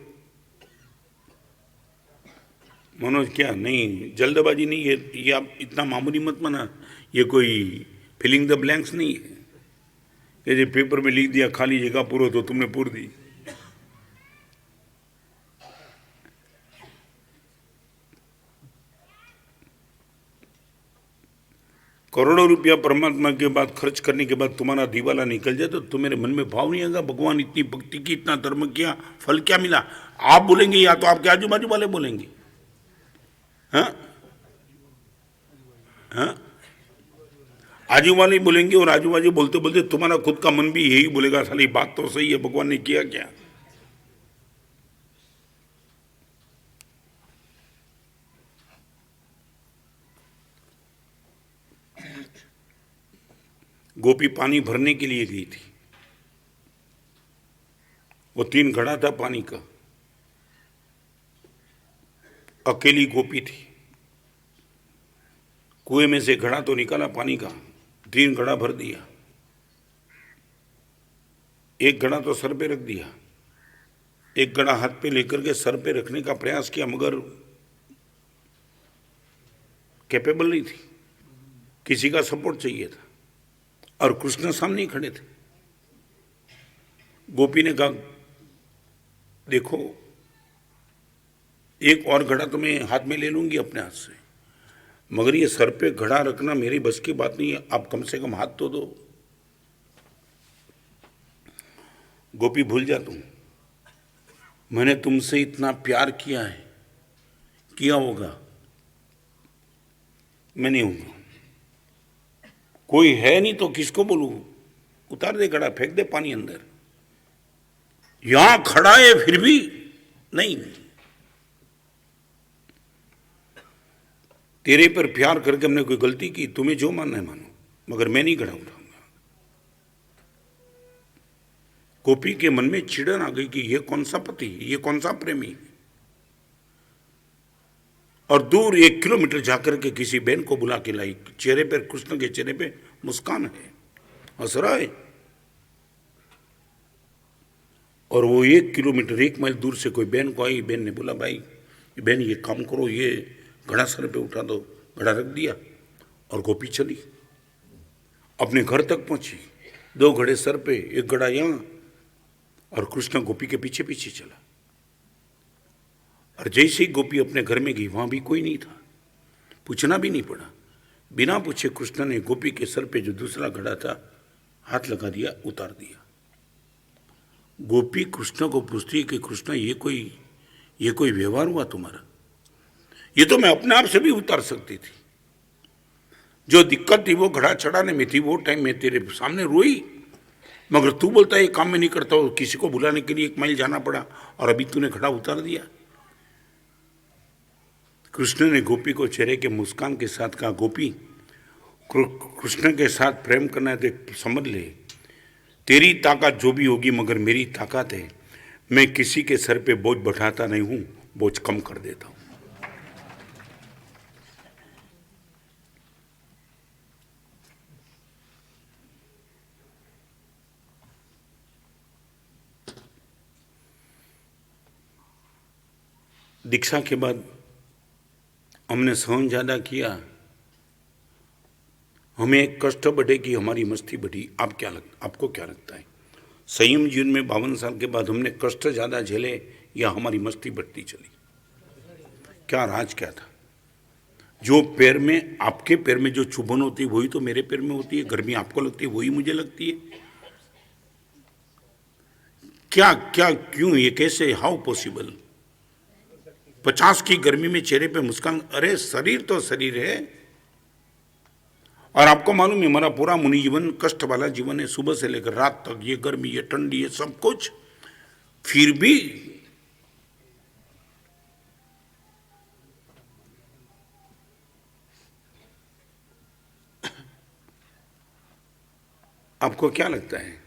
मनोज? क्या नहीं, जल्दबाजी नहीं है ये, आप इतना मामूली मत माना, ये कोई फिलिंग द ब्लैंक्स नहीं है, कि जो पेपर में लिख दिया खाली जगह पूरो तो तुमने पूर दी। करोड़ों रुपया परमात्मा के बाद खर्च करने के बाद तुम्हारा दिवाला निकल जाए तो तुम्हारे मन में भाव नहीं आएगा भगवान इतनी भक्ति की, इतना धर्म किया, फल क्या मिला? आप बोलेंगे या तो आपके आजू बाजू वाले बोलेंगे। हाँ हाँ, आजू वाले बोलेंगे, और आजू बाजू बोलते बोलते तुम्हारा खुद का मन भी यही बोलेगा, साली बात तो सही है, भगवान ने किया क्या? गोपी पानी भरने के लिए गई थी, वो 3 घड़ा था पानी का, अकेली गोपी थी। कुएं में से घड़ा तो निकाला पानी का, 3 घड़ा भर दिया, 1 घड़ा तो सर पे रख दिया, 1 घड़ा हाथ पे लेकर के सर पे रखने का प्रयास किया, मगर कैपेबल नहीं थी, किसी का सपोर्ट चाहिए था, और कृष्ण सामने ही खड़े थे। गोपी ने कहा देखो, 1 और घड़ा तो मैं हाथ में ले लूंगी अपने हाथ से, मगर ये सर पे घड़ा रखना मेरी बस की बात नहीं है, आप कम से कम हाथ तो दो। गोपी भूल जा तुम, मैंने तुमसे इतना प्यार किया है, किया होगा, मैं नहीं हूंगा, कोई है नहीं तो किसको बोलूं? उतार दे घड़ा, फेंक दे पानी अंदर। यहां खड़ा है फिर भी नहीं, तेरे पर प्यार करके हमने कोई गलती की, तुम्हें जो मानना है मानो, मगर मैं नहीं घड़ा उठाऊंगा। गोपी के मन में चिड़न आ गई कि ये कौन सा पति, ये कौन सा प्रेमी। और दूर 1 किलोमीटर जाकर के किसी बहन को बुला के लाई, चेहरे पर, कृष्ण के चेहरे पे मुस्कान है, हंस रहा है। और वो 1 किलोमीटर, 1 माइल दूर से कोई बहन को आई, बहन ने बोला भाई बहन ये काम करो, ये घड़ा सर पे उठा दो, घड़ा रख दिया, और गोपी चली, अपने घर तक पहुंची, 2 घड़े सर पे, 1 घड़ा यहां, और कृष्ण गोपी के पीछे पीछे चला। और जैसे ही गोपी अपने घर में गई, वहां भी कोई नहीं था, पूछना भी नहीं पड़ा, बिना पूछे कृष्ण ने गोपी के सर पे जो दूसरा घड़ा था हाथ लगा दिया, उतार दिया। गोपी कृष्ण को पूछती है कि कृष्ण ये कोई व्यवहार हुआ तुम्हारा? ये तो मैं अपने आप से भी उतार सकती थी, जो दिक्कत थी वो घड़ा चढ़ाने में थी, वो टाइम में तेरे सामने रोई, मगर तू बोलता है ये काम में नहीं करता हूं, किसी को बुलाने के लिए 1 माइल जाना पड़ा, और अभी तूने घड़ा उतार दिया। कृष्ण ने गोपी को चेहरे के मुस्कान के साथ कहा, गोपी कृष्ण के साथ प्रेम करना है तो समझ ले, तेरी ताकत जो भी होगी, मगर मेरी ताकत है, मैं किसी के सर पे बोझ बढ़ाता नहीं हूं, बोझ कम कर देता हूं। दीक्षा के बाद हमने सहन ज्यादा किया, हमें कष्ट बढ़े कि हमारी मस्ती बढ़ी। आपको क्या लगता है? संयम जीवन में 52 साल के बाद हमने कष्ट ज्यादा झेले या हमारी मस्ती बढ़ती चली? क्या राज क्या था? जो पैर में, आपके पैर में जो चुभन होती है वही तो मेरे पैर में होती है, गर्मी आपको लगती है वही मुझे लगती है। क्या क्या क्यों, ये कैसे, हाउ पॉसिबल? 50 की गर्मी में चेहरे पे मुस्कान, अरे शरीर तो शरीर है। और आपको मालूम है हमारा पूरा मुनि जीवन कष्ट वाला जीवन है, सुबह से लेकर रात तक, ये गर्मी, ये ठंडी, ये सब कुछ, फिर भी आपको क्या लगता है?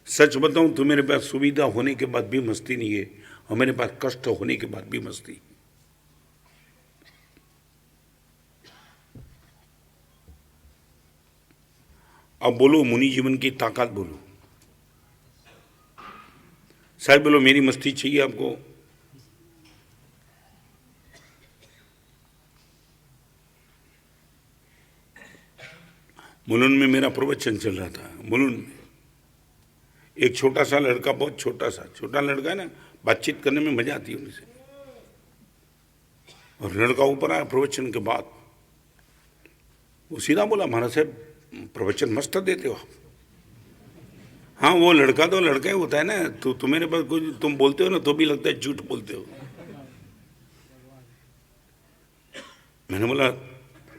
सच बताऊं तो मेरे पास सुविधा होने के बाद भी मस्ती नहीं है, और मेरे पास कष्ट होने के बाद भी मस्ती। अब बोलो मुनि जीवन की ताकत बोलो, शायद बोलो मेरी मस्ती चाहिए आपको। मुलुंड में मेरा प्रवचन चल रहा था। मुलुंड में एक छोटा सा लड़का, बहुत छोटा लड़का है ना, बातचीत करने में मजा आती है उनसे। और लड़का ऊपर आया प्रवचन के बाद, वो सीधा बोला, महाराज साहब प्रवचन मस्त देते हो आप। हाँ, वो लड़का तो लड़का ही होता है ना, तो तुम्हारे पास कुछ तुम बोलते हो ना तो भी लगता है झूठ बोलते हो। मैंने बोला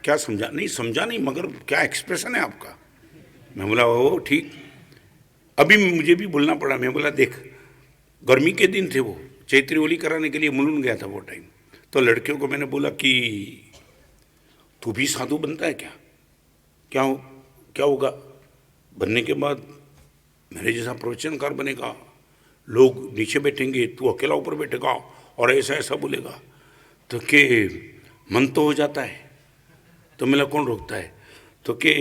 क्या समझा? नहीं समझा नहीं, मगर क्या एक्सप्रेशन है आपका। मैं बोला ओ ठीक। अभी मुझे भी बोलना पड़ा। मैं बोला देख, गर्मी के दिन थे, वो चैत्री होली कराने के लिए मुलुंड गया था वो टाइम। तो लड़कियों को मैंने बोला कि तू भी साधु बनता है क्या? क्या होगा? बनने के बाद मेरे जैसा प्रवचनकार बनेगा, लोग नीचे बैठेंगे, तू अकेला ऊपर बैठेगा और ऐसा ऐसा बोलेगा, तो के मन तो हो जाता है। तो मेरा कौन रोकता है? तो के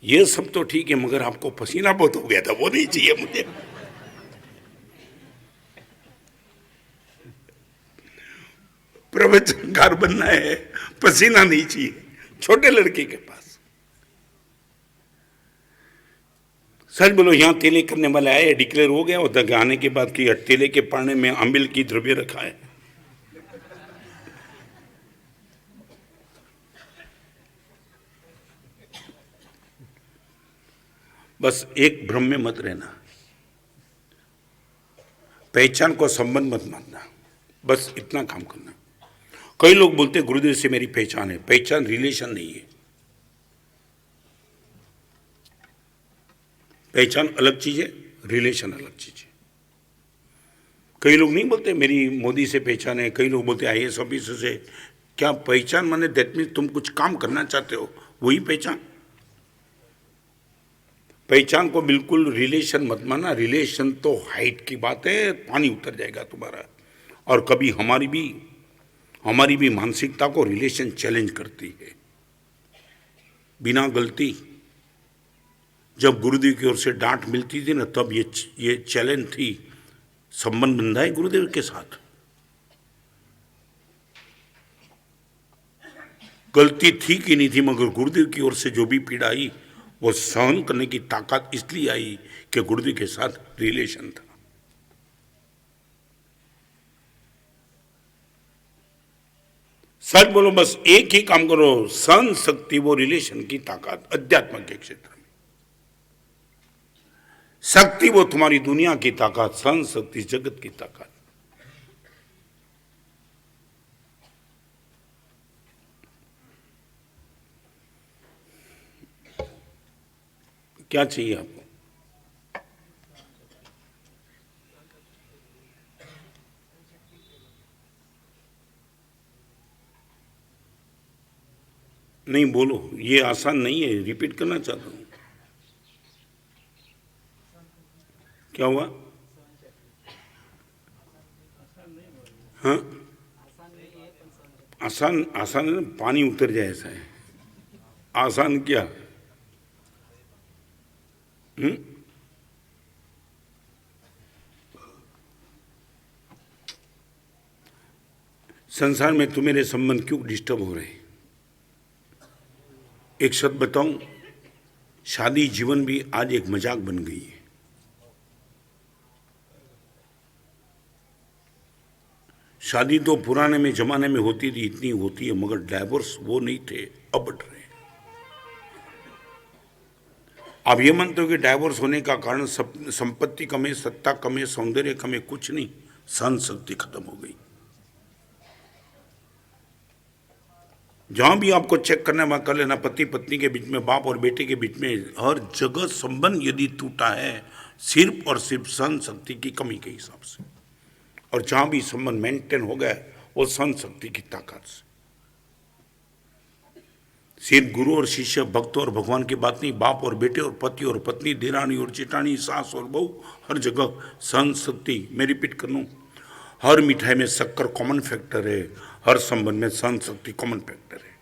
ये सब तो ठीक है, मगर आपको पसीना बहुत हो गया था, वो नहीं चाहिए मुझे। प्रवचनकार बनना है, पसीना नहीं चाहिए, छोटे लड़के के पास। सच बोलो, यहाँ तेले करने वाले आए, डिक्लेयर हो गया होता कि आने के बाद कि तेले के पानी में अम्बिल की द्रव्य रखा है। बस एक भ्रम में मत रहना, पहचान को संबंध मत मानना, बस इतना काम करना। कई लोग बोलते गुरुदेव से मेरी पहचान है। पहचान रिलेशन नहीं है। पहचान अलग चीज है, रिलेशन अलग चीज है। कई लोग नहीं बोलते मेरी मोदी से पहचान है, कई लोग बोलते आईएएस ऑफिसर से। क्या पहचान माने दैट मीन्स तुम कुछ काम करना चाहते हो, वही पहचान। पहचान को बिल्कुल रिलेशन मत मानना। रिलेशन तो हाइट की बात है, पानी उतर जाएगा तुम्हारा। और कभी हमारी भी मानसिकता को रिलेशन चैलेंज करती है बिना गलती। जब गुरुदेव की ओर से डांट मिलती थी ना, तब ये चैलेंज थी, संबंध बंधा है गुरुदेव के साथ। गलती थी कि नहीं थी, मगर गुरुदेव की ओर से जो भी पीड़ा आई वो सहन करने की ताकत इसलिए आई कि गुरुदेव के साथ रिलेशन था। सच बोलो, बस एक ही काम करो, सहन शक्ति, वो रिलेशन की ताकत अध्यात्म के क्षेत्र में। शक्ति वो तुम्हारी दुनिया की ताकत, सहन शक्ति जगत की ताकत। क्या चाहिए आपको? नहीं बोलो, ये आसान नहीं है, रिपीट करना चाहता हूं। क्या हुआ? हाँ, आसान आसान है ना, पानी उतर जाए ऐसा है। आसान क्या? संसार में तुम्हारे संबंध क्यों डिस्टर्ब हो रहे हैं? एक शब्द बताऊं, शादी जीवन भी आज एक मजाक बन गई है। शादी तो पुराने में जमाने में होती थी, इतनी होती है, मगर डाइवोर्स वो नहीं थे, अब बढ़ रहे हैं। आप ये मानते हो कि डाइवोर्स होने का कारण संपत्ति कमे, सत्ता कमे, सौंदर्य कमे? कुछ नहीं, सहन शक्ति खत्म हो गई। जहां भी आपको चेक करना है, वहां कर लेना। पति पत्नी के बीच में, बाप और बेटे के बीच में, हर जगह संबंध यदि टूटा है, सिर्फ और सिर्फ सहन शक्ति की कमी के हिसाब से। और जहां भी संबंध मेंटेन हो गया, वो सहन शक्ति की ताकत से। सिर्फ गुरु और शिष्य, भक्त और भगवान की बात नहीं, बाप और बेटे और पति और पत्नी, देरानी और जेठानी, सास और बहू, हर जगह सहन शक्ति। मैं रिपीट कर लूं, हर मिठाई में शक्कर कॉमन फैक्टर है, हर संबंध में सहन शक्ति कॉमन फैक्टर है।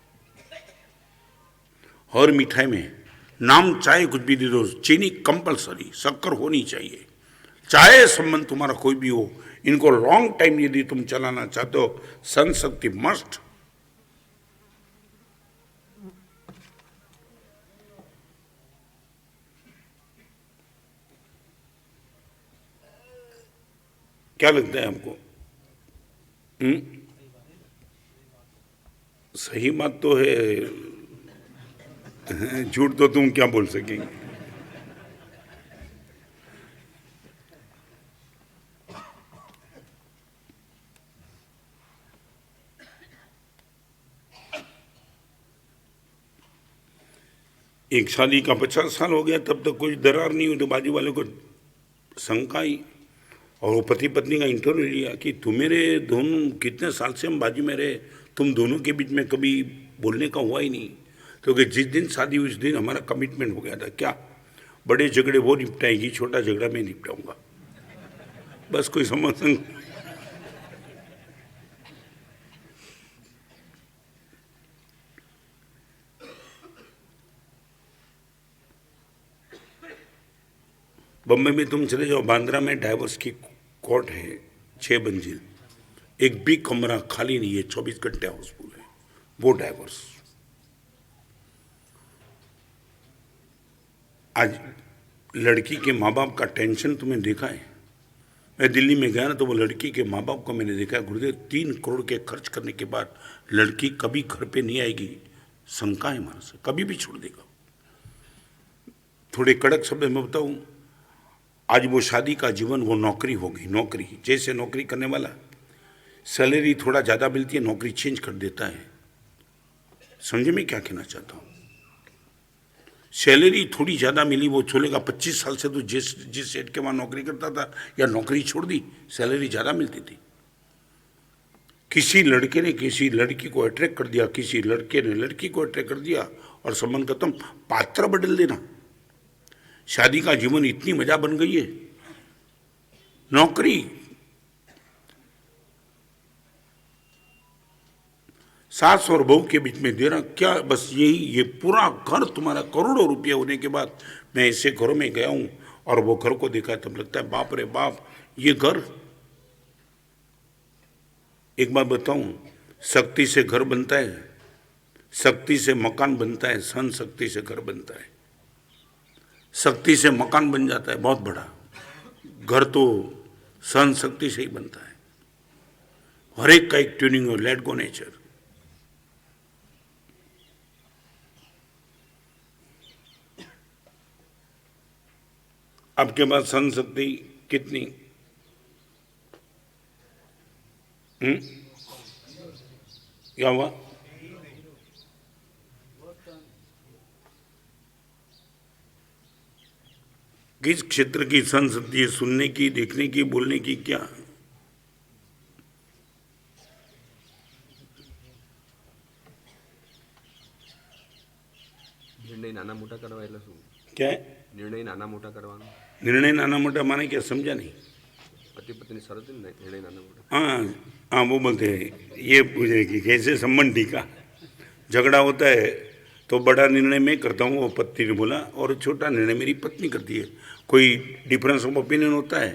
हर मिठाई में, नाम चाहे कुछ भी दे दो, चीनी कंपलसरी, शक्कर होनी चाहिए। चाहे संबंध तुम्हारा कोई भी हो, इनको लॉन्ग टाइम यदि तुम चलाना चाहते हो, सहन शक्ति मस्ट। क्या लगता है आपको? सही बात तो है, झूठ तो तुम क्या बोल सकेंगे। एक शादी का 50 साल हो गया, तब तक कोई दरार नहीं हुई, तो बाजू वाले को शंका आई और वो पति पत्नी का इंटरव्यू लिया कि तुम मेरे दोनों कितने साल से हम बाजू में रहे, तुम दोनों के बीच में कभी बोलने का हुआ ही नहीं। तो कि जिस दिन शादी हुई उस दिन हमारा कमिटमेंट हो गया था। क्या? बड़े झगड़े वो निपटाएगी, छोटा झगड़ा मैं निपटाऊंगा। बस कोई समझ। बम्बई में तुम चले जाओ, बांद्रा में डाइवोर्स की कोर्ट है, 6 मंजिल, एक भी कमरा खाली नहीं है, 24 घंटे हाउसफुल है, वो डाइवोर्स। आज लड़की के माँ बाप का टेंशन तुमने देखा है? मैं दिल्ली में गया ना, तो वो लड़की के माँ बाप को मैंने देखा, गुरुदेव 3 करोड़ के खर्च करने के बाद लड़की कभी घर पे नहीं आएगी, शंका है हमारे से, कभी भी छोड़ देगा। थोड़े कड़क शब्द में बताऊं, आज वो शादी का जीवन वो नौकरी हो गई। नौकरी जैसे नौकरी करने वाला, सैलरी थोड़ा ज़्यादा मिलती है, नौकरी चेंज कर देता है। समझे मैं क्या कहना चाहता हूँ? सैलरी थोड़ी ज़्यादा मिली, वो छोड़ेगा। 25 साल से तो जिस सेट के वहाँ नौकरी करता था, या नौकरी छोड़ दी, सैलरी ज़्यादा मिलती थी। किसी लड़के ने किसी लड़की को अट्रैक्ट कर दिया, किसी लड़के ने लड़की को अट्रैक्ट कर दिया, और संबंध खत्म। पात्र बदल देना, शादी का जीवन इतनी मजा बन गई है। नौकरी, सास और बहू के बीच में देना क्या, बस यही। ये पूरा घर तुम्हारा करोड़ों रुपये होने के बाद, मैं ऐसे घरों में गया हूं और वो घर को देखा, तब लगता है बाप रे बाप, ये घर। एक बात बताऊं, शक्ति से घर बनता है, शक्ति से मकान बनता है, सहन शक्ति से घर बनता है। शक्ति से मकान बन जाता है बहुत बड़ा, घर तो सहन शक्ति से ही बनता है। हर एक का एक ट्यूनिंग हो, लेट गो नेचर। आपके पास सहन शक्ति कितनी? क्या हुआ? किस क्षेत्र की सहन शक्ति है? सुनने की, देखने की, बोलने की, क्या? निर्णय नाना मोटा करवा એટલે શું? क्या है निर्णय नाना मोटा करવાનો? निर्णय नाना मोटा माने क्या? समझा नहीं। पति पत्नी शरत है निर्णय नाना मोटा। हाँ हाँ, वो बोलते हैं, ये पूछे कि कैसे संबंध टीका। झगड़ा होता है तो बड़ा निर्णय मैं करता हूँ, वो पत्नी ने बोला, और छोटा निर्णय मेरी पत्नी करती है। कोई डिफरेंस ऑफ ओपिनियन होता है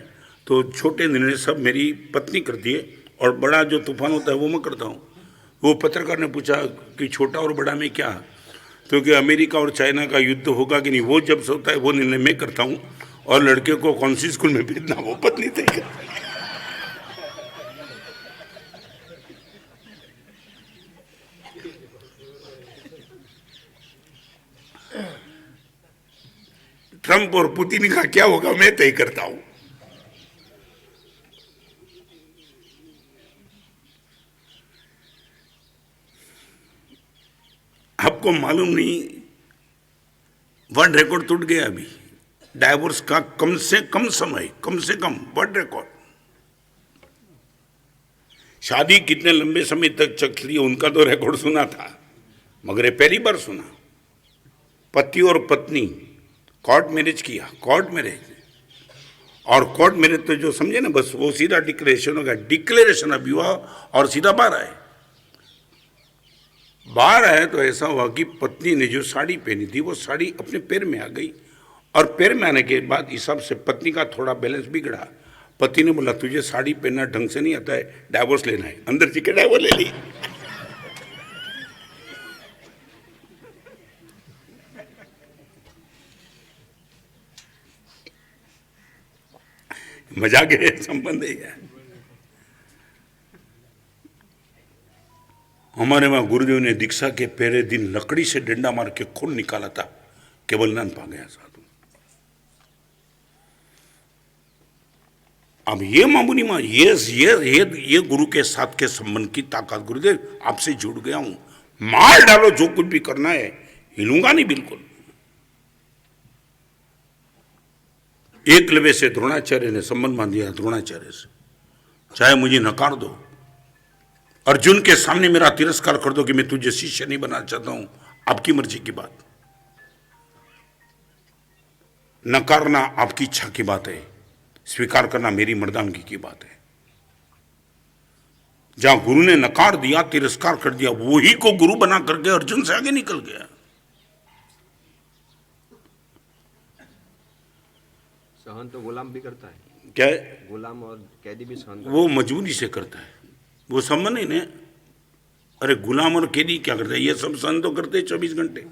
तो छोटे निर्णय सब मेरी पत्नी करती है, और बड़ा जो तूफान होता है वो मैं करता हूँ। वो पत्रकार ने पूछा कि छोटा और बड़ा में क्या? तो कि अमेरिका और चाइना का युद्ध होगा कि नहीं, वो जब से होता है वो निर्णय मैं करता हूँ, और लड़के को कौन सी स्कूल में भेजना वो पत्नी तय करती है। ट्रंप और पुतिन का क्या होगा मैं तय करता हूं। आपको मालूम नहीं, वर्ल्ड रिकॉर्ड टूट गया अभी डाइवोर्स का, कम से कम समय, कम से कम वर्ल्ड रिकॉर्ड। शादी कितने लंबे समय तक चली उनका तो रिकॉर्ड सुना था, मगर ये पहली बार सुना। पति और पत्नी कोर्ट मैरिज किया, कोर्ट मैरिज, और कोर्ट मैरिज तो जो समझे ना, बस वो सीधा डिक्लेरेशन होगा। डिक्लेरेशन अभी हुआ और सीधा बाहर आए। बाहर आए तो ऐसा हुआ कि पत्नी ने जो साड़ी पहनी थी वो साड़ी अपने पैर में आ गई, और पैर में आने के बाद हिसाब से पत्नी का थोड़ा बैलेंस बिगड़ा। पति ने बोला तुझे साड़ी पहनना ढंग से नहीं आता है, डाइवोर्स लेना है। अंदर से के डाइवोर्स ले ली। मजाक है, संबंध है। हमारे वहां गुरुदेव ने दीक्षा के पहले दिन लकड़ी से डंडा मार के खून निकाला था, केवलनान पा गया साधु। अब ये मामूली मां ये गुरु के साथ के संबंध की ताकत, गुरुदेव आपसे जुड़ गया हूं, मार डालो जो कुछ भी करना है, हिलूंगा नहीं बिल्कुल। एकलव्य से द्रोणाचार्य ने संबंध बांध दिया, द्रोणाचार्य से चाहे मुझे नकार दो, अर्जुन के सामने मेरा तिरस्कार कर दो कि मैं तुझे शिष्य नहीं बनाना चाहता हूं, आपकी मर्जी की बात। नकारना आपकी इच्छा की बात है, स्वीकार करना मेरी मर्दानगी की बात है। जहां गुरु ने नकार दिया, तिरस्कार कर दिया, वही को गुरु बना करके अर्जुन से आगे निकल गया। सहन तो गुलाम भी करता है। क्या है? गुलाम और कैदी भी सहन करता वो मजबूरी से करता है, वो संबंध ही नहीं। अरे गुलाम और कैदी क्या करते हैं, ये सब सहन तो करते 24 घंटे।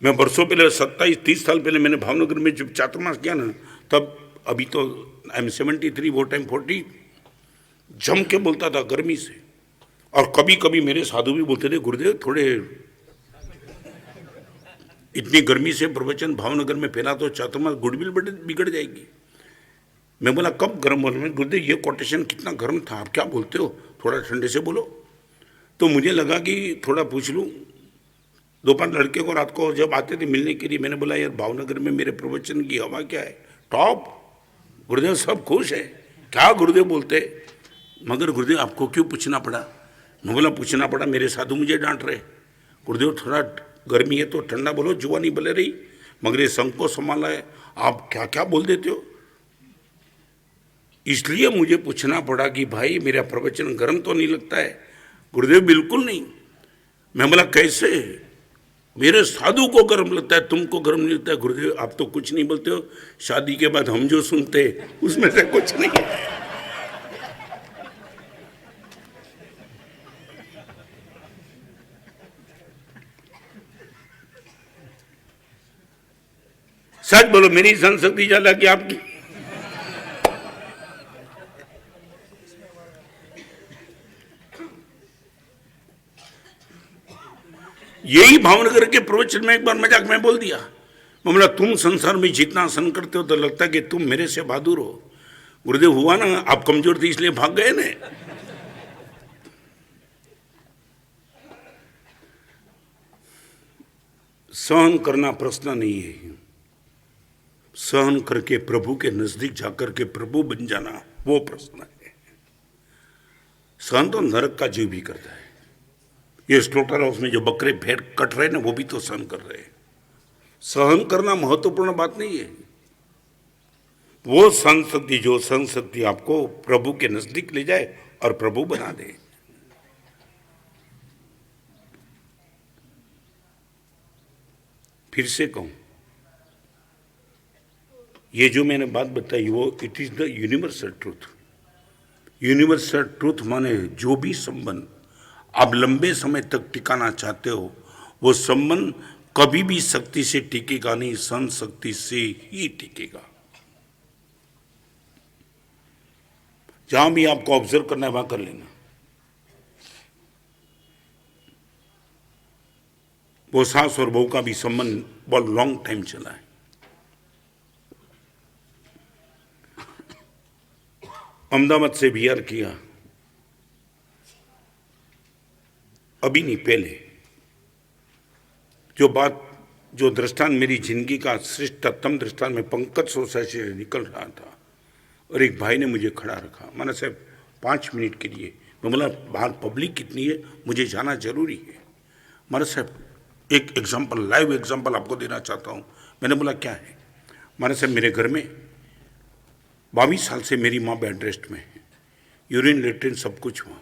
मैं वर्षों पहले 27-30 साल पहले मैंने भावनगर में जब चातुर्मास किया ना, तब अभी तो आई एम 73, वो टाइम 40, जम के बोलता था गर्मी से। और कभी कभी मेरे साधु भी बोलते थे, गुरुदेव थोड़े इतनी गर्मी से प्रवचन भावनगर में फैला तो चातुर्मास गुडविल बिगड़ जाएगी। मैं बोला कब गर्म हो रहा है गुरुदेव, ये कोटेशन कितना गर्म था, आप क्या बोलते हो, थोड़ा ठंडे से बोलो। तो मुझे लगा कि थोड़ा पूछ लूँ। 2-5 लड़के को रात को जब आते थे मिलने के लिए, मैंने बोला यार भावनगर में मेरे प्रवचन की हवा क्या है, टॉप, गुरुदेव सब खुश है, क्या गुरुदेव बोलते। मगर गुरुदेव आपको क्यों पूछना पड़ा। मैं बोला पूछना पड़ा, मेरे साधु मुझे डांट रहे, गुरुदेव थोड़ा गर्मी है तो ठंडा बोलो, जुआ नहीं बोले रही, मगर ये संघ को संभाला है, आप क्या क्या बोल देते हो। इसलिए मुझे पूछना पड़ा कि भाई मेरा प्रवचन गर्म तो नहीं लगता है। गुरुदेव बिल्कुल नहीं। मैं बोला कैसे, मेरे साधु को गर्म लगता है, तुमको गर्म नहीं लगता है। गुरुदेव आप तो कुछ नहीं बोलते हो, शादी के बाद हम जो सुनते उसमें से कुछ नहीं है। सच बोलो, मेरी संस्कृति ज्यादा कि आपकी। यही भावनगर के प्रवचन में एक बार मजाक में बोल दिया, मैं बोला तुम संसार में जितना सहन करते हो तो लगता है कि तुम मेरे से बहादुर हो। गुरुदेव हुआ ना, आप कमजोर थे इसलिए भाग गए ना। सहन करना प्रश्न नहीं है, सहन करके प्रभु के नजदीक जाकर के प्रभु बन जाना वो प्रश्न है। सहन तो नरक का जीव भी करता है। ये स्लोटर हाउस में जो बकरे भेड़ कट रहे ना, वो भी तो सहन कर रहे हैं। सहन करना महत्वपूर्ण बात नहीं है, वो संस्कृति जो संस्कृति आपको प्रभु के नजदीक ले जाए और प्रभु बना दे। फिर से कहूं, ये जो मैंने बात बताई वो it is the universal truth. Universal truth माने जो भी संबंध आप लंबे समय तक टिकाना चाहते हो, वो संबंध कभी भी शक्ति से टिकेगा नहीं, सहन शक्ति से ही टिकेगा। जहां भी आपको ऑब्जर्व करना है वहां कर लेना। वो सास और बहू का भी संबंध बहुत लॉन्ग टाइम चला है। अहमदाबाद से बिहार किया, अभी नहीं पहले, जो बात जो दृष्टांत मेरी जिंदगी का श्रेष्ठतम दृष्टांत में पंकज सोसाइटी से निकल रहा था, और एक भाई ने मुझे खड़ा रखा, मैंने साहब 5 मिनट के लिए, मैं बोला बाहर पब्लिक कितनी है, मुझे जाना जरूरी है। मैंने साहब एक एग्जाम्पल, लाइव एग्जाम्पल आपको देना चाहता हूँ। मैंने बोला क्या है। मैंने साहब मेरे घर में 22 साल से मेरी माँ बेड रेस्ट में है, यूरिन लेट्रिन सब कुछ हुआ।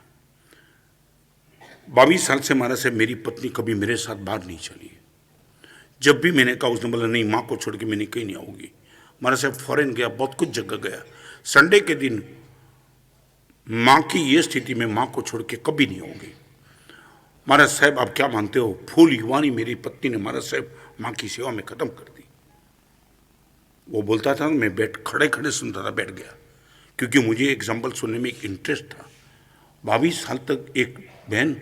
22 साल से हमारा से मेरी पत्नी कभी मेरे साथ बाहर नहीं चली है। जब भी मैंने कहा उसने बोला नहीं, माँ को छोड़ के मैंने कहीं नहीं आऊँगी। हमारा साहब फॉरेन गया, बहुत कुछ जगह गया, संडे के दिन माँ की ये स्थिति में माँ को छोड़ के कभी नहीं आऊँगी। महाराज साहब आप क्या मानते हो, फूल युवानी मेरी पत्नी ने महाराज साहब माँ की सेवा में खत्म कर दी। वो बोलता था, मैं बैठ खड़े खड़े सुनता था, बैठ गया, क्योंकि मुझे एग्जाम्पल सुनने में एक इंटरेस्ट था। 22 साल तक एक बहन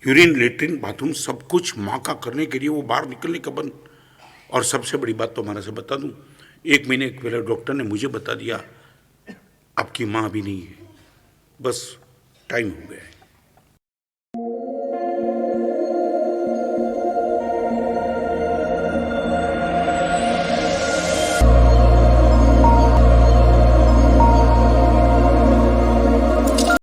यूरिन लेटरिन बाथरूम सब कुछ माँ का करने के लिए वो बाहर निकलने का बंद। और सबसे बड़ी बात तो हमारा से बता दूं, 1 महीने पहले डॉक्टर ने मुझे बता दिया आपकी माँ अभी नहीं है, बस टाइम हो गया है।